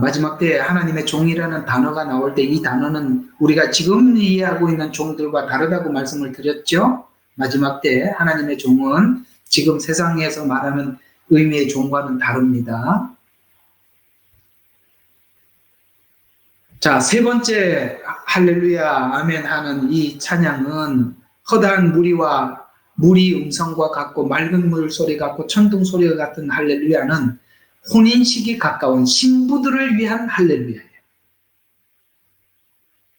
마지막 때 하나님의 종이라는 단어가 나올 때 이 단어는 우리가 지금 이해하고 있는 종들과 다르다고 말씀을 드렸죠. 마지막 때 하나님의 종은 지금 세상에서 말하는 의미의 종과는 다릅니다. 자, 세 번째 할렐루야 아멘 하는 이 찬양은 허다한 물이 음성과 같고 맑은 물 소리 같고 천둥 소리와 같은 할렐루야는 혼인식이 가까운 신부들을 위한 할렐루야예요.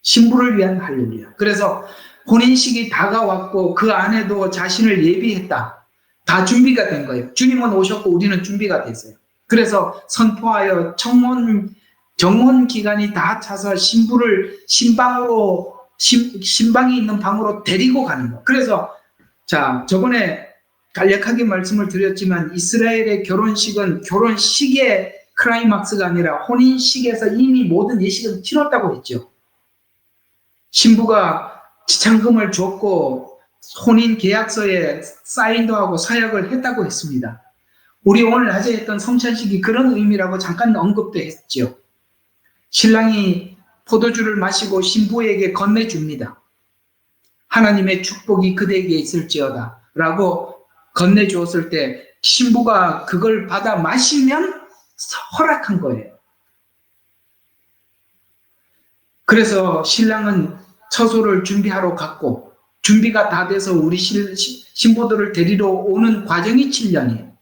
신부를 위한 할렐루야. 그래서 혼인식이 다가왔고 그 안에도 자신을 예비했다. 다 준비가 된 거예요. 주님은 오셨고 우리는 준비가 됐어요. 그래서 선포하여 정혼 기간이 다 차서 신부를 신방이 있는 방으로 데리고 가는 거. 그래서 자, 저번에 간략하게 말씀을 드렸지만 이스라엘의 결혼식은 결혼식의 클라이막스가 아니라 혼인식에서 이미 모든 예식은 치렀다고 했죠. 신부가 지참금을 줬고 혼인 계약서에 사인도 하고 서약을 했다고 했습니다. 우리 오늘 낮에 했던 성찬식이 그런 의미라고 잠깐 언급도 했죠. 신랑이 포도주를 마시고 신부에게 건네줍니다. 하나님의 축복이 그대에게 있을지어다 라고 건네주었을 때 신부가 그걸 받아 마시면 허락한 거예요. 그래서 신랑은 처소를 준비하러 갔고 준비가 다 돼서 우리 신부들을 데리러 오는 과정이 7년이에요.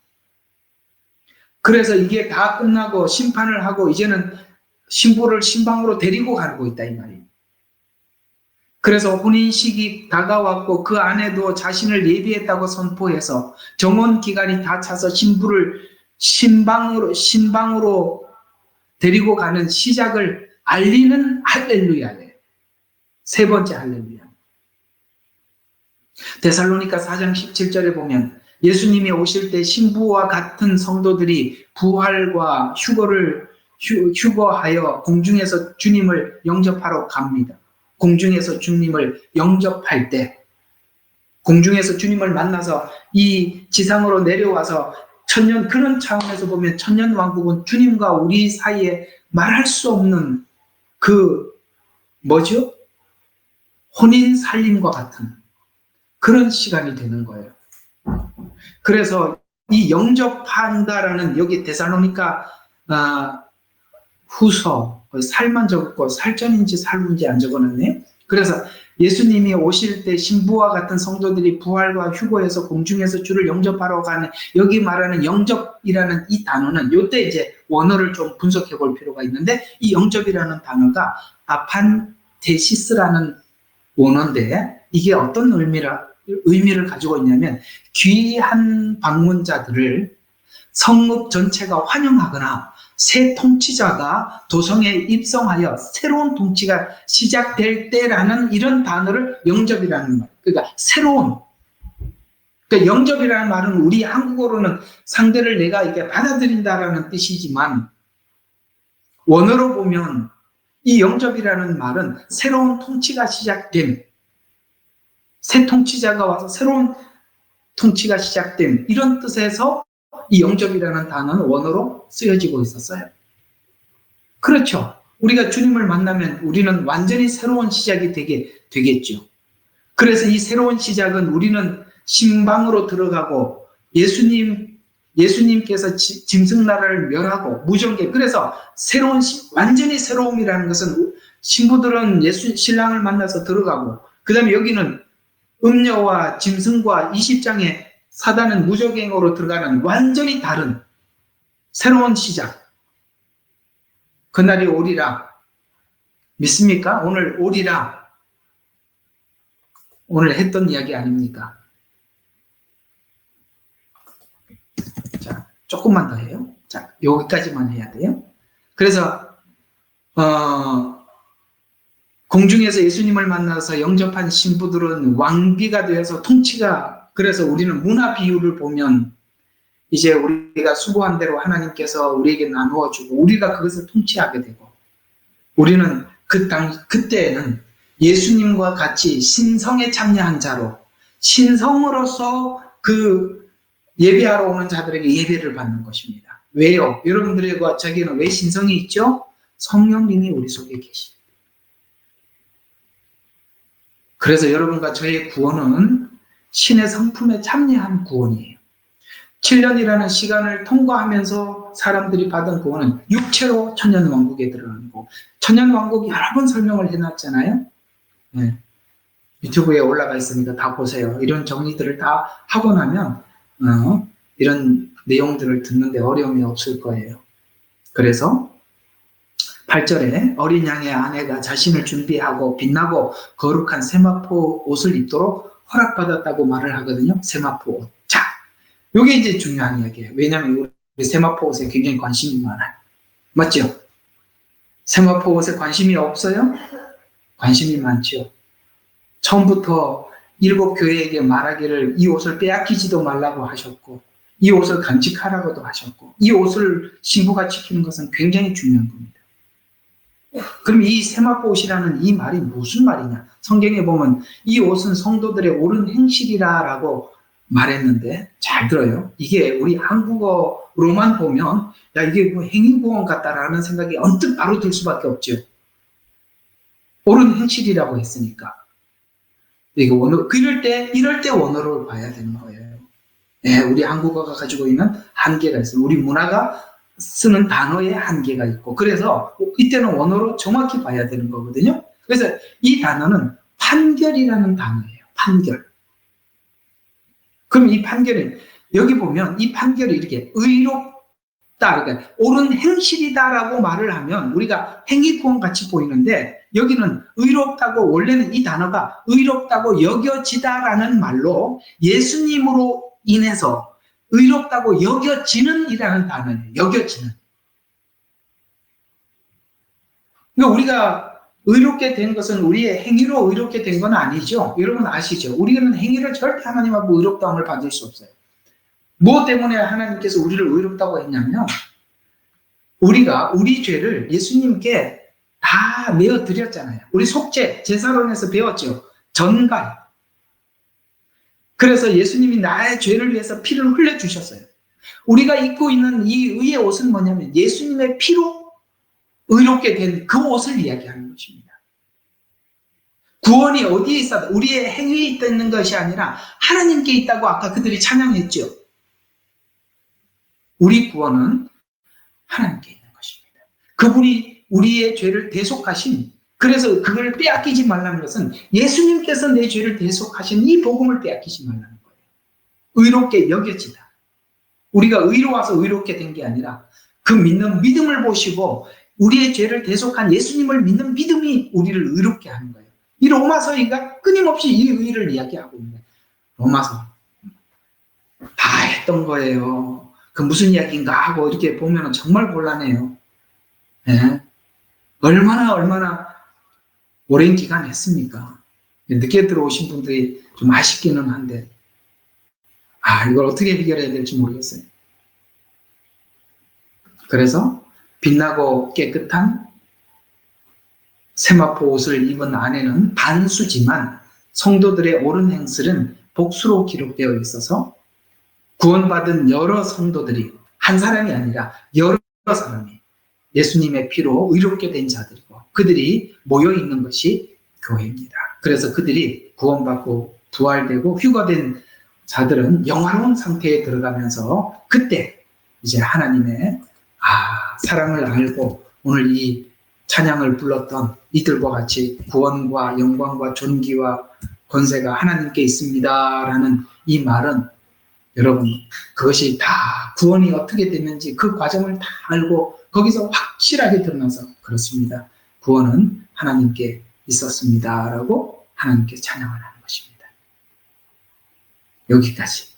그래서 이게 다 끝나고 심판을 하고 이제는 신부를 신방으로 데리고 가고 있다 이 말이에요. 그래서 혼인식이 다가왔고 그 안에도 자신을 예비했다고 선포해서 정혼 기간이 다 차서 신부를 신방으로 데리고 가는 시작을 알리는 할렐루야예요. 세 번째 할렐루야. 데살로니가 4장 17절에 보면 예수님이 오실 때 신부와 같은 성도들이 부활과 휴거하여 공중에서 주님을 영접하러 갑니다. 공중에서 주님을 영접할 때 공중에서 주님을 만나서 이 지상으로 내려와서 그런 차원에서 보면 천년왕국은 주님과 우리 사이에 말할 수 없는 혼인 살림과 같은 그런 시간이 되는 거예요. 그래서 이 영접한다라는 여기 데살로니가 후서 살만 적었고 살전인지 살문지 안 적어놨네. 그래서 예수님이 오실 때 신부와 같은 성도들이 부활과 휴거해서 공중에서 주를 영접하러 가는 여기 말하는 영접이라는 이 단어는 이때 이제 원어를 좀 분석해 볼 필요가 있는데 이 영접이라는 단어가 아판테시스라는 원어인데 이게 어떤 의미를 가지고 있냐면 귀한 방문자들을 성읍 전체가 환영하거나 새 통치자가 도성에 입성하여 새로운 통치가 시작될 때라는 이런 단어를 영접이라는 말. 그러니까 새로운. 그러니까 영접이라는 말은 우리 한국어로는 상대를 내가 이렇게 받아들인다라는 뜻이지만 원어로 보면 이 영접이라는 말은 새로운 통치가 시작됨. 새 통치자가 와서 새로운 통치가 시작됨. 이런 뜻에서 이 영접이라는 단어는 원어로 쓰여지고 있었어요. 그렇죠. 우리가 주님을 만나면 우리는 완전히 새로운 시작이 되겠죠. 그래서 이 새로운 시작은 우리는 신방으로 들어가고 예수님께서 짐승나라를 멸하고 무정계. 그래서 완전히 새로움이라는 것은 신부들은 신랑을 만나서 들어가고 그 다음에 여기는 음녀와 짐승과 20장에 사단은 무적행으로 들어가는 완전히 다른 새로운 시작. 그날이 오리라. 믿습니까? 오늘 오리라. 오늘 했던 이야기 아닙니까? 자, 조금만 더 해요. 자, 여기까지만 해야 돼요. 그래서 공중에서 예수님을 만나서 영접한 신부들은 왕비가 되어서 통치가 그래서 우리는 문화 비유를 보면 이제 우리가 수고한 대로 하나님께서 우리에게 나누어 주고 우리가 그것을 통치하게 되고 우리는 그때에는 예수님과 같이 신성에 참여한 자로 신성으로서 그 예배하러 오는 자들에게 예배를 받는 것입니다. 왜요? 여러분들과 저에게는 왜 신성이 있죠? 성령님이 우리 속에 계십니다. 그래서 여러분과 저의 구원은 신의 성품에 참여한 구원이에요. 7년이라는 시간을 통과하면서 사람들이 받은 구원은 육체로 천년왕국에 들어가는 거. 천년왕국 여러 번 설명을 해놨잖아요. 네. 유튜브에 올라가 있으니까 다 보세요. 이런 정리들을 다 하고 나면 이런 내용들을 듣는데 어려움이 없을 거예요. 그래서 8절에 어린 양의 아내가 자신을 준비하고 빛나고 거룩한 세마포 옷을 입도록 허락받았다고 말을 하거든요. 세마포 옷. 자, 이게 이제 중요한 이야기예요. 왜냐하면 우리 세마포 옷에 굉장히 관심이 많아요. 맞죠? 세마포 옷에 관심이 없어요? 관심이 많죠. 처음부터 7교회에게 말하기를 이 옷을 빼앗기지도 말라고 하셨고 이 옷을 간직하라고도 하셨고 이 옷을 신부가 지키는 것은 굉장히 중요한 겁니다. 그럼 이 세마포 옷이라는 이 말이 무슨 말이냐? 성경에 보면 이 옷은 성도들의 옳은 행실이라고 말했는데 잘 들어요. 이게 우리 한국어로만 보면 야 이게 뭐 행위구원 같다라는 생각이 언뜻 바로 들 수밖에 없죠. 옳은 행실이라고 했으니까. 이거 원어, 이럴 때 원어를 봐야 되는 거예요. 네, 우리 한국어가 가지고 있는 한계가 있어요. 우리 문화가 쓰는 단어에 한계가 있고 그래서 이때는 원어로 정확히 봐야 되는 거거든요. 그래서 이 단어는 판결이라는 단어예요. 판결. 그럼 이 판결은 여기 보면 이 판결이 이렇게 의롭다, 그러니까 옳은 행실이다라고 말을 하면 우리가 행위구원 같이 보이는데 여기는 의롭다고 원래는 이 단어가 의롭다고 여겨지다라는 말로 예수님으로 인해서 의롭다고 여겨지는 이라는 단어예요. 여겨지는. 그러니까 우리가 의롭게 된 것은 우리의 행위로 의롭게 된 건 아니죠. 여러분 아시죠? 우리는 행위를 절대 하나님 앞에 의롭다함을 받을 수 없어요. 무엇 때문에 하나님께서 우리를 의롭다고 했냐면 우리가 우리 죄를 예수님께 다 내어드렸잖아요. 우리 속죄, 제사론에서 배웠죠. 전갈. 그래서 예수님이 나의 죄를 위해서 피를 흘려주셨어요. 우리가 입고 있는 이 의의 옷은 뭐냐면 예수님의 피로 의롭게 된 그 옷을 이야기하는 것입니다. 구원이 어디에 있어? 우리의 행위에 있는 것이 아니라 하나님께 있다고 아까 그들이 찬양했죠. 우리 구원은 하나님께 있는 것입니다. 그분이 우리의 죄를 대속하신, 그래서 그걸 빼앗기지 말라는 것은 예수님께서 내 죄를 대속하신 이 복음을 빼앗기지 말라는 거예요. 의롭게 여겨지다. 우리가 의로워서 의롭게 된 게 아니라 그 믿는 믿음을 보시고 우리의 죄를 대속한 예수님을 믿는 믿음이 우리를 의롭게 하는 거예요. 이 로마서가 끊임없이 이 의를 이야기하고 있는 거예요. 로마서 다 했던 거예요. 그 무슨 이야기인가 하고 이렇게 보면 정말 곤란해요. 네? 얼마나 오랜 기간 했습니까? 늦게 들어오신 분들이 좀 아쉽기는 한데 이걸 어떻게 해결해야 될지 모르겠어요. 그래서 빛나고 깨끗한 세마포 옷을 입은 아내는 반수지만 성도들의 옳은 행실은 복수로 기록되어 있어서 구원받은 여러 성도들이 한 사람이 아니라 여러 사람이 예수님의 피로 의롭게 된 자들이고 그들이 모여있는 것이 교회입니다. 그래서 그들이 구원받고 부활되고 휴거된 자들은 영화로운 상태에 들어가면서 그때 이제 하나님의 사랑을 알고 오늘 이 찬양을 불렀던 이들과 같이 구원과 영광과 존귀와 권세가 하나님께 있습니다라는 이 말은 여러분 그것이 다 구원이 어떻게 됐는지 그 과정을 다 알고 거기서 확실하게 드러나서 그렇습니다. 구원은 하나님께 있었습니다라고 하나님께 찬양을 하는 것입니다. 여기까지.